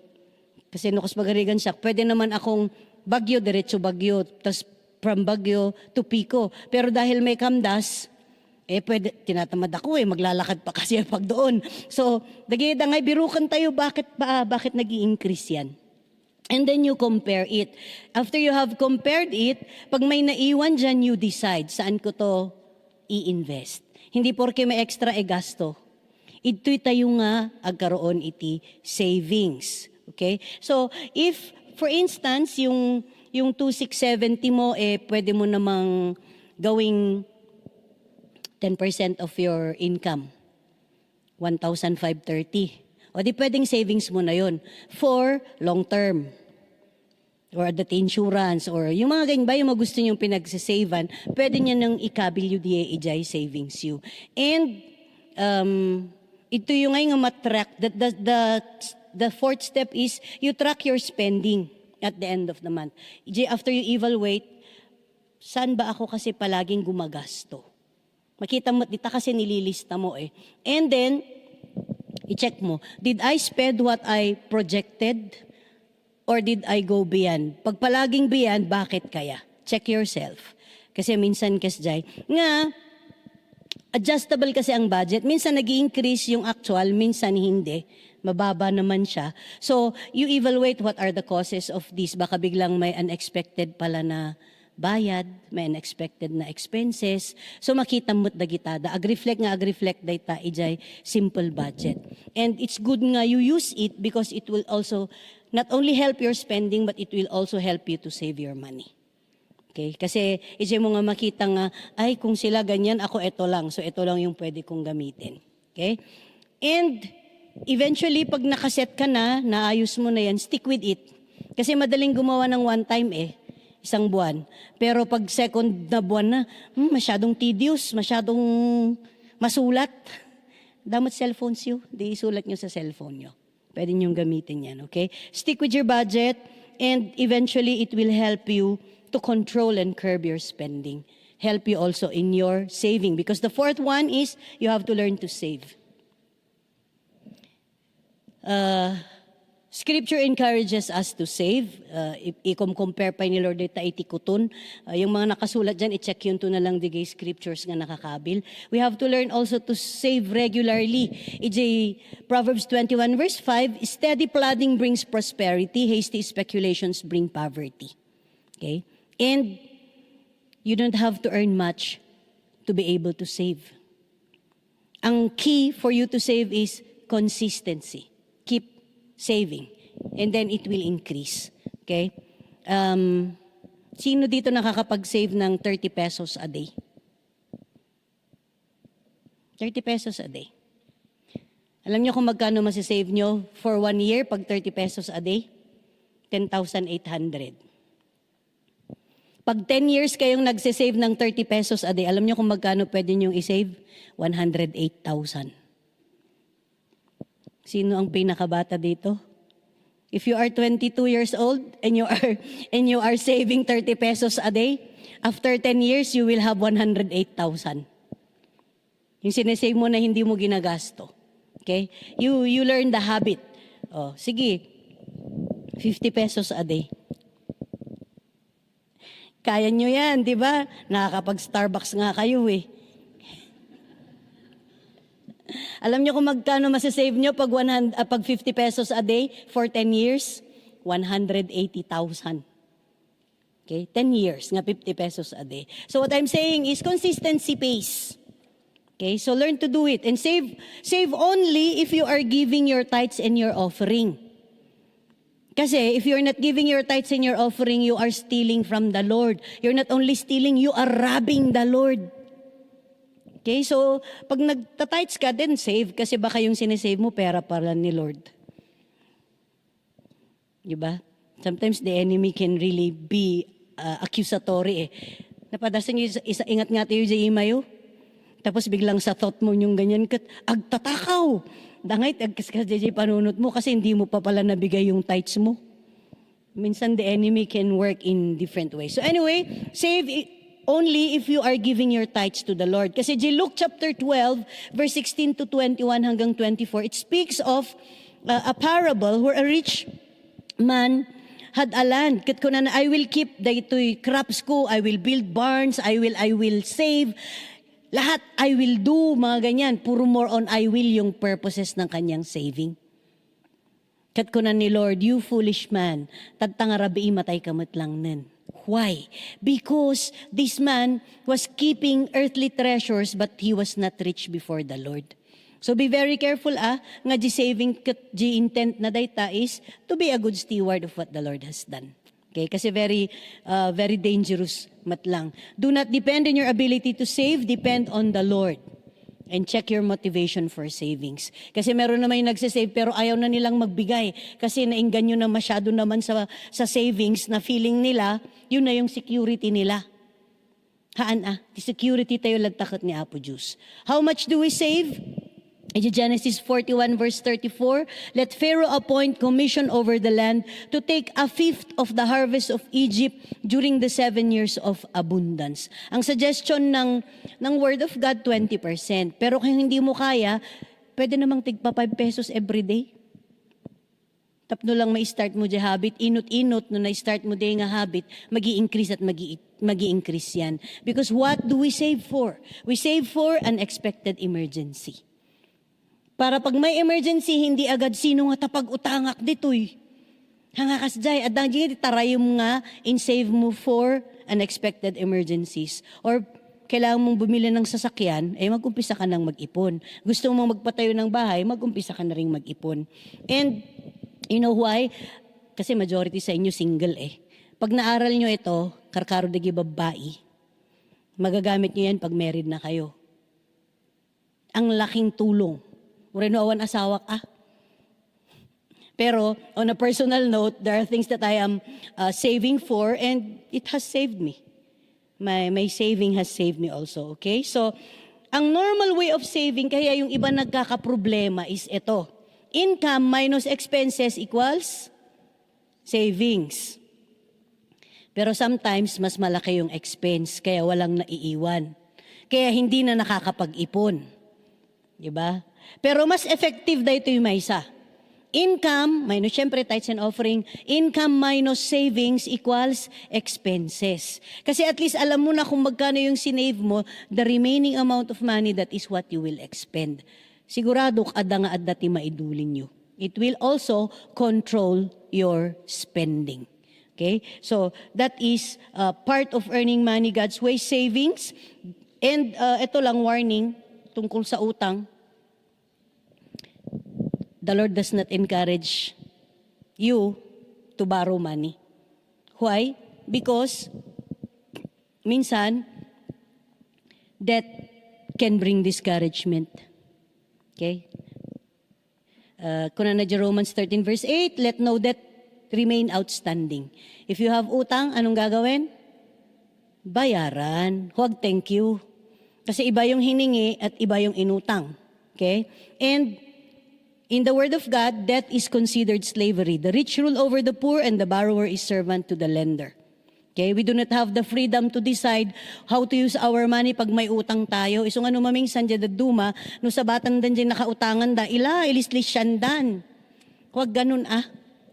Kasi nukas magarigan siya, pwede naman akong Baguio, diretso Baguio, tapos from Baguio to Pico. Pero dahil may kamdas, pwede, tinatamad ako maglalakad pa kasi pag doon. So, dagay birukan tayo, bakit nag-i-increase yan? And then you compare it. After you have compared it, pag may naiwan dyan, you decide saan ko to i-invest. Hindi porke may extra gasto. Ito'y tayo nga agkaroon iti savings. Okay? So, if, for instance, yung 2,670 mo, pwede mo namang gawing 10% of your income. 1,530. O di pwedeng savings mo na yon for long term. Or the insurance, or yung mga ganyan ba, yung mga gusto nyo pinagsisavean, pwede nyo nang ikabil yung DA savings you. And Ito yung ngayon matrack. The fourth step is you track your spending at the end of the month. After you evaluate, saan ba ako kasi palaging gumagasto? Makita mo, dito kasi nililista mo eh. And then, i-check mo, did I spend what I projected or did I go beyond? Pag palaging beyond, bakit kaya? Check yourself. Kasi minsan kasjay, nga, adjustable kasi ang budget. Minsan nag-i-increase yung actual, minsan hindi. Mababa naman siya. So, you evaluate what are the causes of this. Baka biglang may unexpected pala na bayad, may unexpected na expenses. So, makita mo't dagitada. Ag-reflect data ijay simple budget. And it's good nga you use it because it will also not only help your spending, but it will also help you to save your money. Okay? Kasi ijay mo nga makita nga, ay kung sila ganyan, ako ito lang. So ito lang yung pwede kong gamitin. Okay? And eventually, pag nakaset ka na, naayos mo na yan, stick with it. Kasi madaling gumawa ng one time isang buwan. Pero pag second na buwan na, masyadong tedious, masyadong masulat. Damot cellphones yun, di isulat nyo sa cellphone nyo. Pwede nyo gamitin yan, okay? Stick with your budget and eventually it will help you to control and curb your spending. Help you also in your saving. Because the fourth one is you have to learn to save. Scripture encourages us to save. I-compare pa ni Lord ita itikutun. Yung mga nakasulat dyan, i-check yun to na lang digay scriptures nga nakakabil. We have to learn also to save regularly. Proverbs 21 verse 5, steady plodding brings prosperity, hasty speculations bring poverty. Okay? And you don't have to earn much to be able to save. Ang key for you to save is consistency. Keep saving. And then it will increase. Okay? Sino dito nakakapag-save ng 30 pesos a day? 30 pesos a day. Alam niyo kung magkano masisave nyo for 1 year pag 30 pesos a day? 10,800. Pag 10 years kayong nagsisave ng 30 pesos a day, alam niyo kung magkano pwede nyo isave? 108,000. Sino ang pinakabata dito? If you are 22 years old and you are saving 30 pesos a day, after 10 years you will have 108,000. Yung sinesave mo na hindi mo ginagasto. Okay? You learn the habit. Oh, sige. 50 pesos a day. Kaya nyo yan, di ba? Nakakapag-Starbucks nga kayo eh. Alam nyo kung magkano masasave nyo pag 50 pesos a day for 10 years? 180,000. Okay? 10 years, nga 50 pesos a day. So what I'm saying is consistency pays. Okay? So learn to do it. And save only if you are giving your tithes and your offering. Kasi if you're not giving your tithes and your offering, you are stealing from the Lord. You're not only stealing, you are robbing the Lord. Okay, so pag nagta-tithes ka, then save. Kasi baka yung sinesave mo, pera para ni Lord. Diba? Sometimes the enemy can really be accusatory eh. Napadasan nyo, ingat nga tayo sa imayo. Tapos biglang sa thought mo yung ganyan, agtatakaw. Dangay, agkas-kasi panunot mo kasi hindi mo pa pala nabigay yung tithes mo. Minsan the enemy can work in different ways. So anyway, save only if you are giving your tithes to the Lord. Kasi Luke chapter 12, verse 16 to 21 hanggang 24, it speaks of a parable where a rich man had a land. Kat ko na I will keep daytoy crops ko, I will build barns, I will save. Lahat, I will do, mga ganyan. Puro more on I will yung purposes ng kanyang saving. Kat ko na ni Lord, you foolish man, tagtangarabi matay kamot lang nen. Why? Because this man was keeping earthly treasures but he was not rich before the Lord. So be very careful nga di saving kat di intent na dayta is to be a good steward of what the Lord has done. Okay, kasi very dangerous matlang. Do not depend on your ability to save, depend on the Lord. And check your motivation for savings. Kasi meron naman yung nagsisave pero ayaw na nilang magbigay. Kasi naingganyo na masyado naman sa savings na feeling nila, yun na yung security nila. Haan the security tayo lagtakot ni Apo Diyos. How much do we save? Genesis 41 verse 34, let Pharaoh appoint commission over the land to take a fifth of the harvest of Egypt during the 7 years of abundance. Ang suggestion ng Word of God, 20%. Pero kung hindi mo kaya, pwede namang tigpa 5 pesos every day. Tapno lang may-start mo di habit, inot-inot, no na-start mo di nga habit, magi-increase at magi-increase yan. Because what do we save for? We save for an expected emergency. Para pag may emergency, hindi agad sino nga tapag-utangak ditoy. Hangakas jay, at dahil tarayom nga in save mo for unexpected emergencies. Or kailangan mong bumili ng sasakyan, mag-umpisa ka nang mag-ipon. Gusto mong magpatayo ng bahay, mag-umpisa ka na rin mag-ipon. And you know why? Kasi majority sa inyo single eh. Pag naaral nyo ito, karkaro dagi babae, magagamit nyo yan pag married na kayo. Ang laking tulong. Ureno awan asawa ka. Pero on a personal note, there are things that I am saving for and it has saved me. My saving has saved me also, okay? So, ang normal way of saving, kaya yung iba nagkakaproblema is ito. Income minus expenses equals savings. Pero sometimes, mas malaki yung expense, kaya walang naiiwan. Kaya hindi na nakakapag-ipon. Diba? Pero mas effective dahito yung may isa. Income, minus syempre tithes and offering, income minus savings equals expenses. Kasi at least alam mo na kung magkano yung sinave mo, the remaining amount of money, that is what you will expend. Sigurado kada nga at dati maidulin nyo. It will also control your spending. Okay? So that is part of earning money God's way, savings. And ito lang warning tungkol sa utang. The Lord does not encourage you to borrow money. Why? Because minsan, debt can bring discouragement. Okay? Kuna na Romans 13 verse 8, let no debt remain outstanding. If you have utang, anong gagawin? Bayaran. Huwag thank you. Kasi iba yung hiningi at iba yung inutang. Okay? And in the Word of God, debt is considered slavery. The rich rule over the poor and the borrower is servant to the lender. Okay? We do not have the freedom to decide how to use our money pag may utang tayo. Isong ano mamingsan dyan duma, no sa batang dan dyan nakautangan da, ilislis syandan. Huwag ganun ah.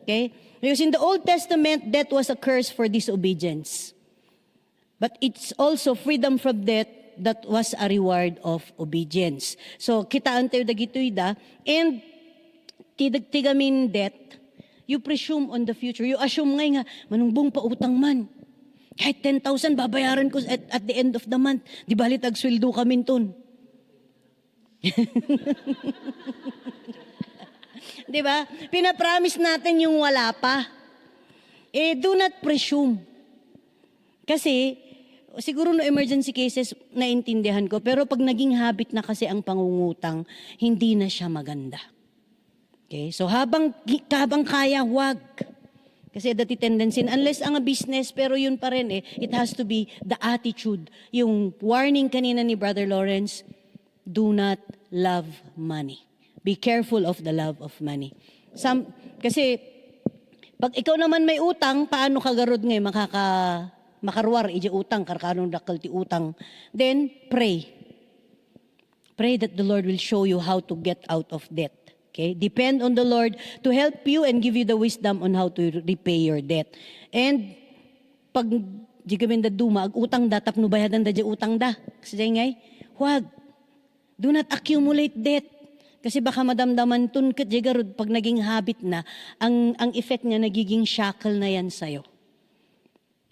Okay? Because in the Old Testament, debt was a curse for disobedience. But it's also freedom from debt that was a reward of obedience. So, kitaan tayo dagitoy da, and tigamin debt, you presume on the future. You assume nga, manungbong pa utang man. Kahit 10,000, babayaran ko at the end of the month. Di balit agsweldo kami ton. Di ba? Pinapromise natin yung wala pa. Do not presume. Kasi, siguro no emergency cases, naintindihan ko. Pero pag naging habit na kasi ang pangungutang, hindi na siya maganda. Okay? So habang kaya, huwag. Kasi dati tendency, unless ang business, pero yun pa rin it has to be the attitude. Yung warning kanina ni Brother Lawrence, do not love money. Be careful of the love of money. Kasi pag ikaw naman may utang, paano ka garod ngayon makarwar, iji utang, karkanong dakal ti utang. Then, pray. Pray that the Lord will show you how to get out of debt. Okay? Depend on the Lord to help you and give you the wisdom on how to repay your debt. And pag di kami duma, utang da, tapno bayadan da di utang da. Kasi ngay, huwag. Do not accumulate debt. Kasi baka madamdaman tun kat jigarod pag naging habit na, ang effect niya nagiging shackle na yan sa'yo.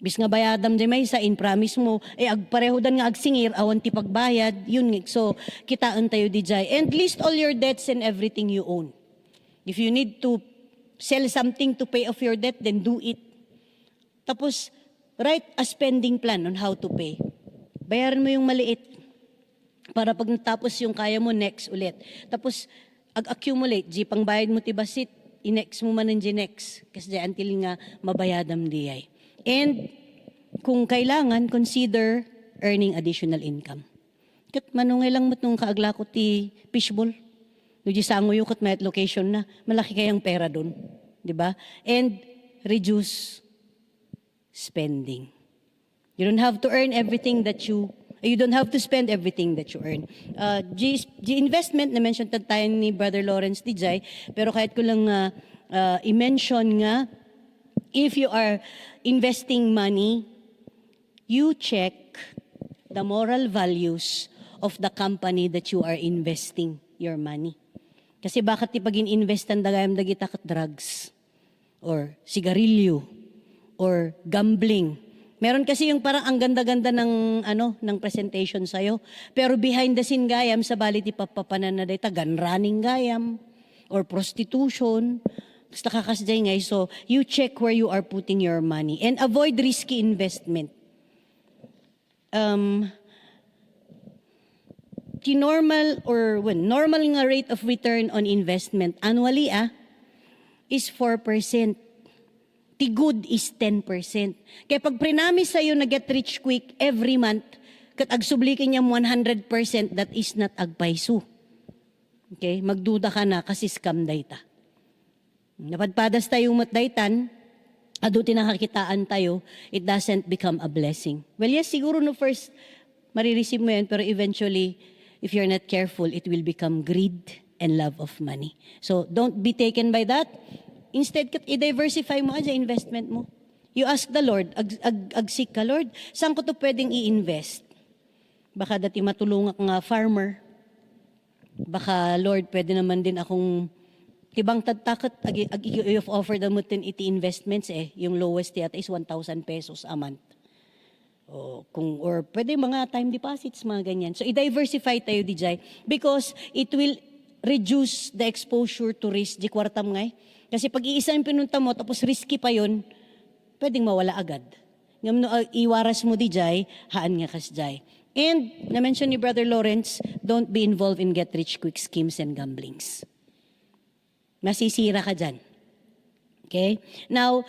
Bis nga bayadam di may sa in promise mo, agpareho dan nga agsingir, awan ti pagbayad, yun nga. So, kitaan tayo di jay. And list all your debts and everything you own. If you need to sell something to pay off your debt, then do it. Tapos, write a spending plan on how to pay. Bayaran mo yung maliit. Para pag natapos yung kaya mo, next ulit. Tapos, accumulate, di pangbayad mo ti basit, i-next mo man ng next. Kasi di until nga mabayadam di ay. And kung kailangan, consider earning additional income. Kat manungay lang mo itong kaaglako ti fishbowl. Nujisango yung kat may location na, malaki kayang pera doon. Di ba? And reduce spending. You don't have to earn everything that you don't have to spend everything that you earn. G investment, na-mention tayo ni Brother Lawrence Dijay, pero kahit ko lang i-mention nga, if you are investing money, you check the moral values of the company that you are investing your money. Kasi bakit pag in-investan dagayam dagita kat drugs, or sigarilyo, or gambling. Meron kasi yung parang ang ganda-ganda ng presentation sa'yo. Pero behind the scene gayam, sa balit ipapapanan na data, gun running gayam, or prostitution. Basta kakasday ngay. So, you check where you are putting your money. And avoid risky investment. Normal nga rate of return on investment annually is 4%. Good is 10%. Kaya pag prinamis sa'yo na get rich quick every month, kat agsublikin niyam 100%, that is not agpaiso. Okay? Magduda ka na kasi scam dayta. Napadpadas tayo matdaytan, aduti nakakitaan tayo, it doesn't become a blessing. Well, yes, siguro no first, marireceive mo yan, pero eventually, if you're not careful, it will become greed and love of money. So, don't be taken by that. Instead, i-diversify mo sa investment mo. You ask the Lord, agsik ka, Lord, saan ko to pwedeng i-invest? Baka dati matulungan nga farmer. Baka, Lord, pwede naman din akong tibang tagtakat, offer the mutin iti investments yung lowest yata is 1,000 pesos a month. Or pwede mga time deposits, mga ganyan. So, i-diversify tayo, Dijay, because it will reduce the exposure to risk. Di kwartam ngay. Kasi pag iisa yung pinunta mo, tapos risky pa yun, pwedeng mawala agad. Ngam no, iwaras mo Dijay, haan nga kasjay. And, na-mention ni Brother Lawrence, don't be involved in get-rich-quick schemes and gamblings. Masisira ka dyan. Okay? Now,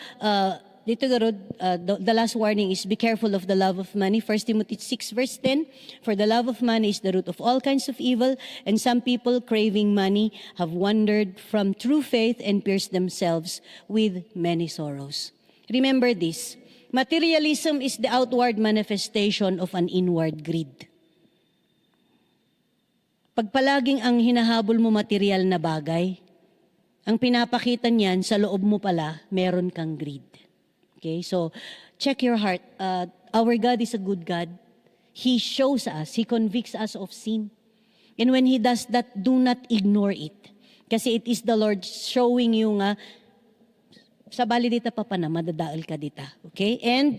dito garod, the last warning is be careful of the love of money. 1 Timothy 6 verse 10, for the love of money is the root of all kinds of evil, and some people craving money have wandered from true faith and pierced themselves with many sorrows. Remember this, materialism is the outward manifestation of an inward greed. Pag palaging ang hinahabol mo material na bagay, ang pinapakita niyan sa loob mo pala, meron kang greed. Okay, so check your heart. Our God is a good God. He shows us, He convicts us of sin. And when He does that, do not ignore it. Kasi it is the Lord showing you nga, sa bali dita pa na, madadaal ka dita. Okay, and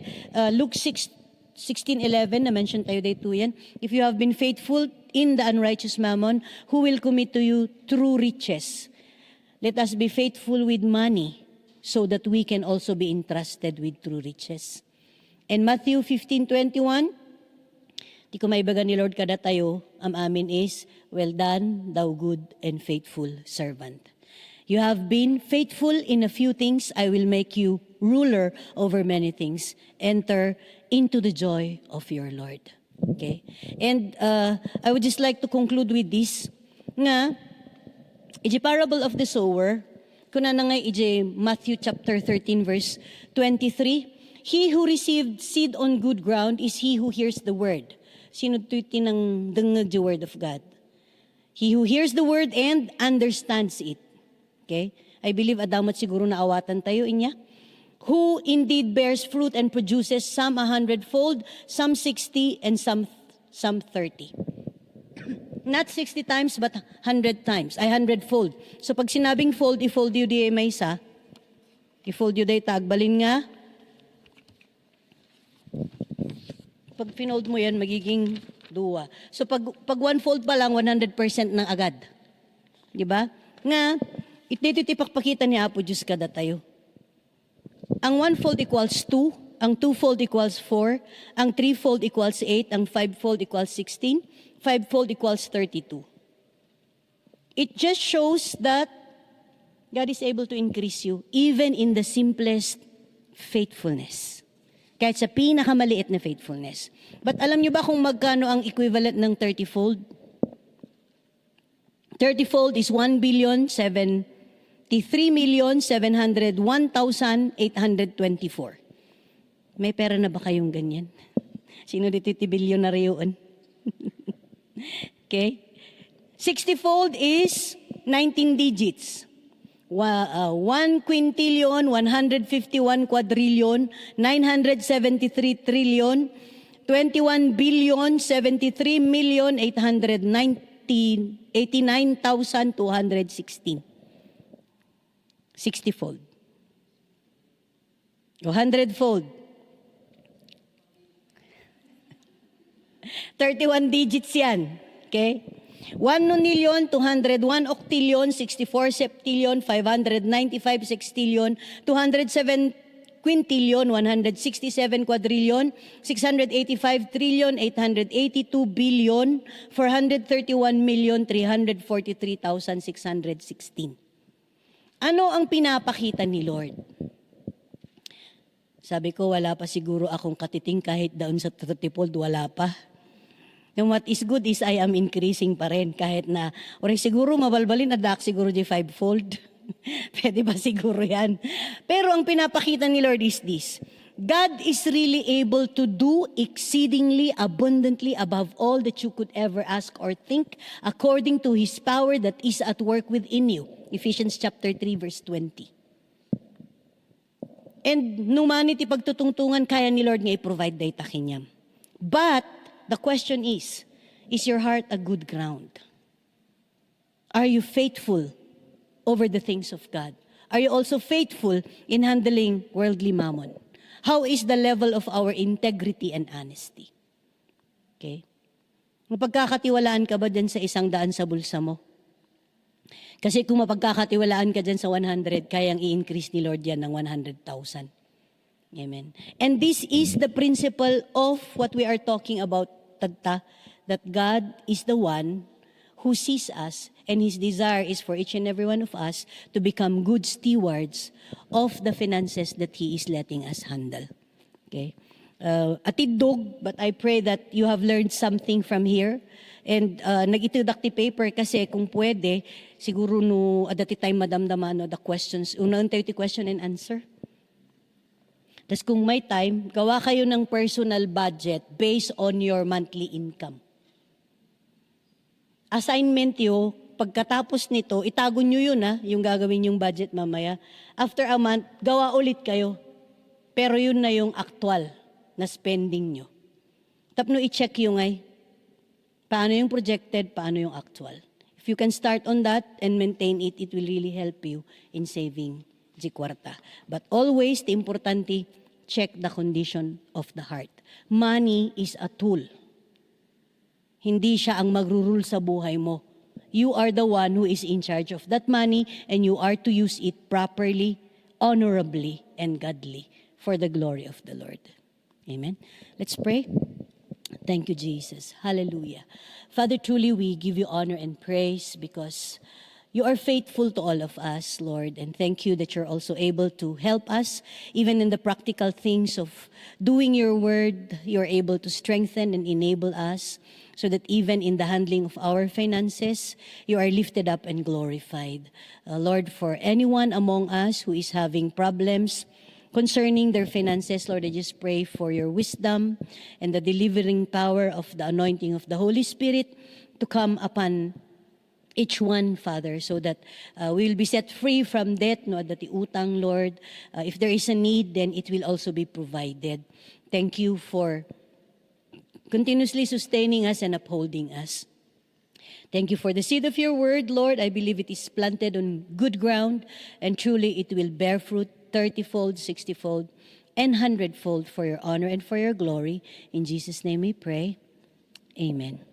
Luke 16:11, na-mention tayo dito yan. If you have been faithful in the unrighteous mammon, who will commit to you true riches? Let us be faithful with money, so that we can also be entrusted with true riches. And Matthew 15:21, di ko maibaga ni Lord kada tayo, amin is, well done, thou good and faithful servant. You have been faithful in a few things, I will make you ruler over many things. Enter into the joy of your Lord. Okay? And I would just like to conclude with this, nga, iti parable of the sower, kuna na nga iti Matthew chapter 13 verse 23, he who received seed on good ground is he who hears the word. Sino iti nang dengeg the word of God? He who hears the word and understands it. Okay? I believe adamat siguro na awatan tayo inya. Who indeed bears fruit and produces some 100-fold, some 60, and some 30. Not 60 times, but 100 times. Ay, 100-fold. So pag sinabing fold, i-fold yun di may isa. I-fold yun di tagbalin nga. Pag pinold mo yan, magiging duwa. So pag 1-fold pa lang, 100% ng agad. Diba? Nga, dito tipakpakita ni Apo Diyos kada tayo. Ang 1-fold equals 2, ang 2-fold equals 4, ang 3-fold equals 8, ang 5-fold equals 16, 5-fold equals 32. It just shows that God is able to increase you even in the simplest faithfulness. Kahit sa pinakamaliit na faithfulness. But alam niyo ba kung magkano ang equivalent ng 30-fold? 30-fold is 1,073,701,824. May pera na ba kayong ganyan? Sino dito tibilyonaryo yun? Okay? 60-fold is 19 digits. 1 quintillion, 151 quadrillion, 973 trillion, 21 billion, 73 million, 89,216. 60-fold. 100-fold. 31 digits yan. Okay? 1,201 octillion, 64 septillion, 595 sextillion, 207 quintillion, 167 quadrillion, 685 trillion, 882 billion, 431,343,616. Ano ang pinapakita ni Lord? Sabi ko, wala pa siguro akong katiting kahit daon sa 30-fold, wala pa. And what is good is I am increasing pa rin kahit na, or siguro mabalbalin na dak siguro di 5-fold. Pwede ba siguro yan? Pero ang pinapakita ni Lord is this. God is really able to do exceedingly abundantly above all that you could ever ask or think according to His power that is at work within you. Ephesians chapter 3 verse 20. And humanity pagtutungtungan kaya ni Lord nga i-provide day takinyam. But the question is your heart a good ground? Are you faithful over the things of God? Are you also faithful in handling worldly mammon? How is the level of our integrity and honesty? Okay? Mapagkakatiwalaan ka ba dyan sa 100 sa bulsa mo? Kasi kung mapagkakatiwalaan ka dyan sa 100, kayang i-increase ni Lord yan ng 100,000. Amen. And this is the principle of what we are talking about, tagta, that God is the one who sees us, and His desire is for each and every one of us to become good stewards of the finances that He is letting us handle. Okay? Atidog, but I pray that you have learned something from here. And nag-itudakti paper kasi kung pwede, siguro no, at that time madamdaman the questions, unang 30 question and answer. Tapos kung may time, gawa kayo ng personal budget based on your monthly income. Assignment yo, pagkatapos nito, itago nyo yun yung gagawin yung budget mamaya. After a month, gawa ulit kayo. Pero yun na yung actual na spending nyo. Tapno i-check yung paano yung projected, paano yung actual. If you can start on that and maintain it, it will really help you in saving the kwarta. But always, the importante, check the condition of the heart. Money is a tool. Hindi siya ang magrurule sa buhay mo. You are the one who is in charge of that money and you are to use it properly, honorably, and godly for the glory of the Lord. Amen. Let's pray. Thank you, Jesus. Hallelujah. Father, truly we give you honor and praise because you are faithful to all of us, Lord, and thank you that you're also able to help us, even in the practical things of doing your word. You're able to strengthen and enable us so that even in the handling of our finances, you are lifted up and glorified. Lord, for anyone among us who is having problems concerning their finances, Lord, I just pray for your wisdom and the delivering power of the anointing of the Holy Spirit to come upon each one, Father, so that we will be set free from debt, no, that the utang, Lord. If there is a need, then it will also be provided. Thank you for continuously sustaining us and upholding us. Thank you for the seed of your word, Lord. I believe it is planted on good ground, and truly it will bear fruit 30-fold, 60-fold, and 100-fold for your honor and for your glory. In Jesus' name we pray. Amen.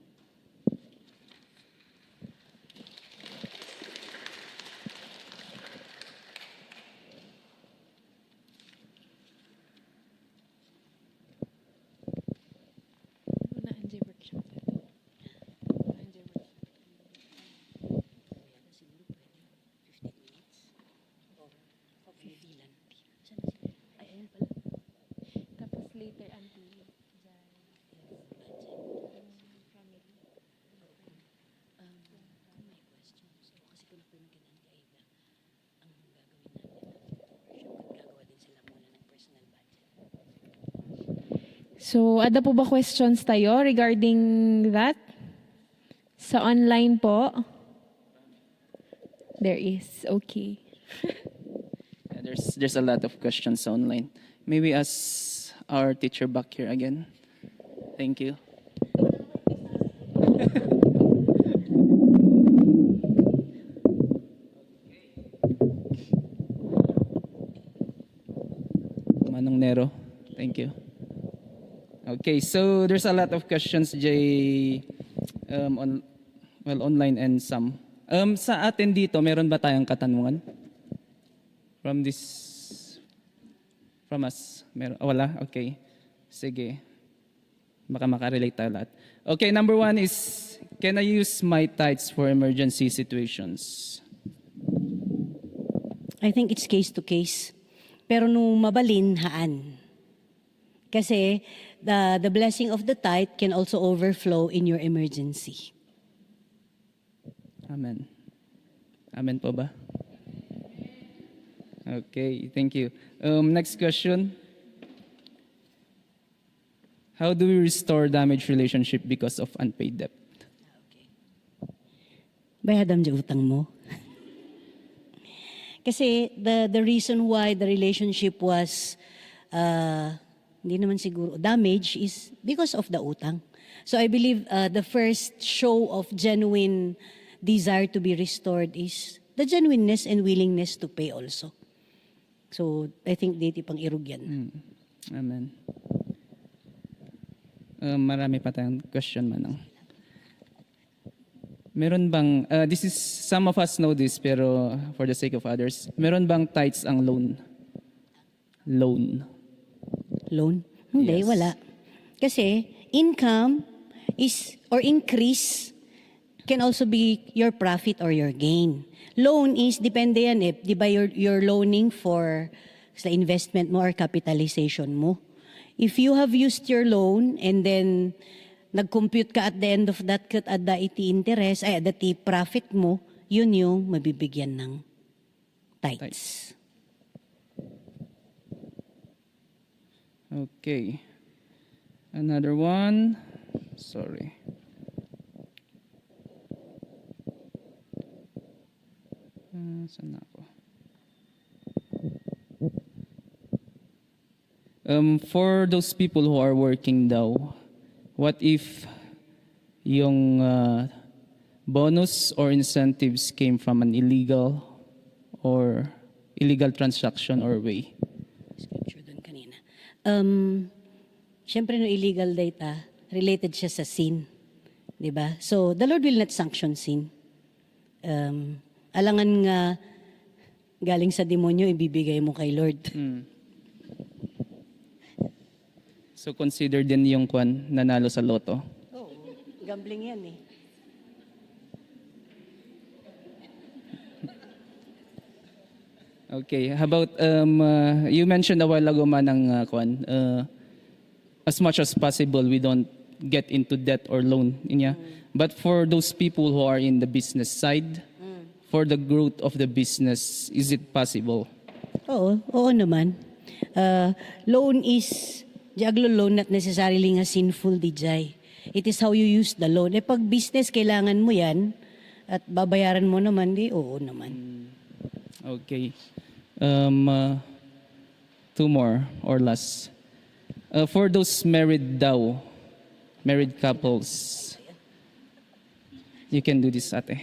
Tapos later until dyan. From So, ada po ba questions tayo regarding that? Sa online po? There is. Okay. Yeah, there's a lot of questions online. Maybe ask our teacher back here again. Thank you. Manong Nero, thank you. Okay, so there's a lot of questions, Jay, online and some. Sa atin dito, meron ba tayong katanungan? From us? Meron? Wala? Okay. Sige. Baka makarelate tayo lahat. Okay, number one is, can I use my tithes for emergency situations? I think it's case to case. Pero nung mabalin, haan. Kasi the blessing of the tithe can also overflow in your emergency. Amen. Amen po ba? Okay, thank you. Next question. How do we restore damaged relationship because of unpaid debt? Bayadam di utang mo. Kasi the reason why the relationship was hindi naman siguro damage is because of the utang. So I believe the first show of genuine desire to be restored is the genuineness and willingness to pay also. So I think dito pang irog yan. Amen. Marami pa tayong question, Manang. Meron bang, this is, some of us know this, pero for the sake of others, meron bang tithes ang loan? Loan. Loan? Hindi, Yes. wala. Kasi income is or increase can also be your profit or your gain. Loan is depende yan eh, 'di ba you're loaning for sa investment mo or capitalization mo. If you have used your loan and then nag-compute ka at the end of that cut at the iti interest, ay the profit mo, yun yung mabibigyan ng tithes. Okay. Another one. Sorry. Saan na ako? For those people who are working daw, what if yung bonus or incentives came from an illegal transaction or way? Scripture doon kanina. Siyempre no illegal data, related siya sa sin. 'Di ba? So the Lord will not sanction sin. Alangan nga galing sa demonyo ibibigay mo kay Lord. So consider din yung nanalo sa loto. Oo, gambling yan eh. Okay, how about you mentioned a while ago Manang as much as possible we don't get into debt or loan inya. But for those people who are in the business side, for the growth of the business, is it possible? Oo naman. Loan is, di aglo loan not necessarily nga sinful di jay. It is how you use the loan. Eh pag business, kailangan mo yan at babayaran mo naman, di oo naman. Okay. Two more or less. For those married couples, you can do this ate.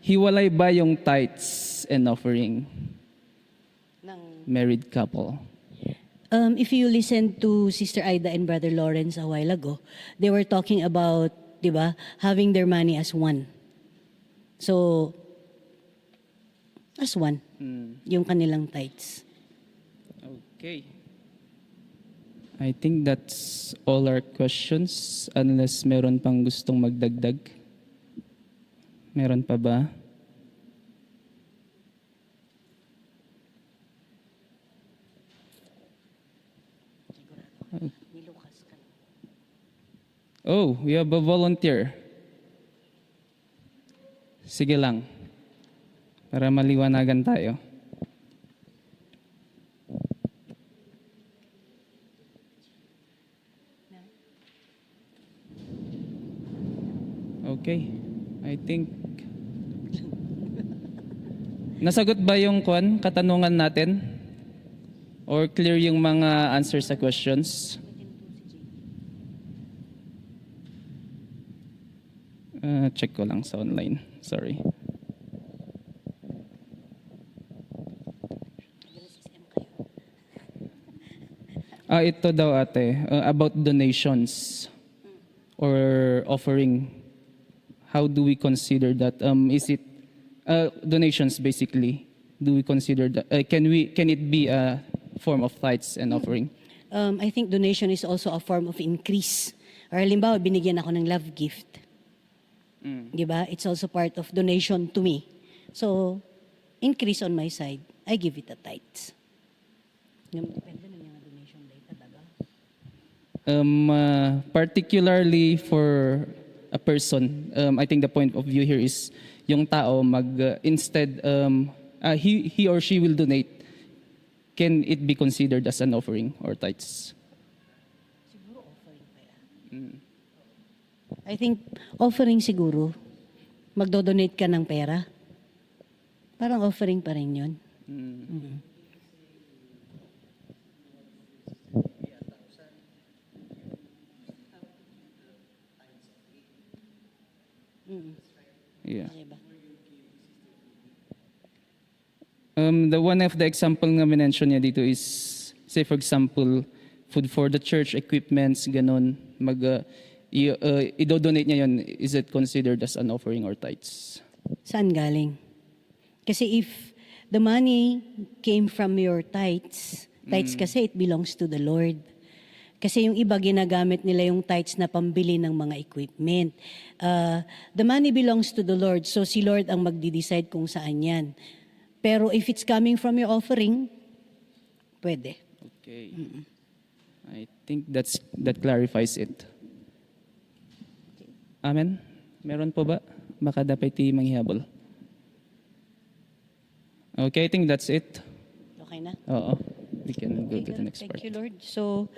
Hiwalay ba yung tithes and offering? Married couple. If you listen to Sister Aida and Brother Lawrence a while ago, they were talking about, di ba, having their money as one. So, as one, yung kanilang tithes. Okay. I think that's all our questions unless meron pang gustong magdagdag. Meron pa ba? Oh, we have a volunteer. Sige lang. Para maliwanagan tayo. Okay. I think nasagot ba yung katanungan natin? Or clear yung mga answers sa questions? Check ko lang sa online. Sorry. Ito daw ate, about donations or offering. How do we consider that? Is it donations basically? Do we consider that? Can it be a form of tithes and offering? I think donation is also a form of increase. Or halimbawa, binigyan ako ng love gift. Di ba? It's also part of donation to me. So, increase on my side. I give it a tithes. Depende na yung donation data, diba? Particularly for a person, I think the point of view here is yung tao instead he or she will donate. Can it be considered as an offering or tithes? Siguro offering pa yan. I think offering siguro. Magdo-donate ka ng pera. Parang offering pa rin yun. Yeah. Diba? The one of the example nga minention niya dito is, say for example, food for the church, equipments, ganon. I-donate niya yun, is it considered as an offering or tithes? Saan galing? Kasi if the money came from your tithes kasi it belongs to the Lord. Kasi yung iba ginagamit nila yung tithes na pambili ng mga equipment. The money belongs to the Lord, so si Lord ang magdi-decide kung saan yan. Pero if it's coming from your offering, pwede. Okay. I think that clarifies it. Amen? Meron po ba? Baka dapat manghihabol. Okay, I think that's it. Okay na? Oo. We can go to the next Thank part. you, Lord. So,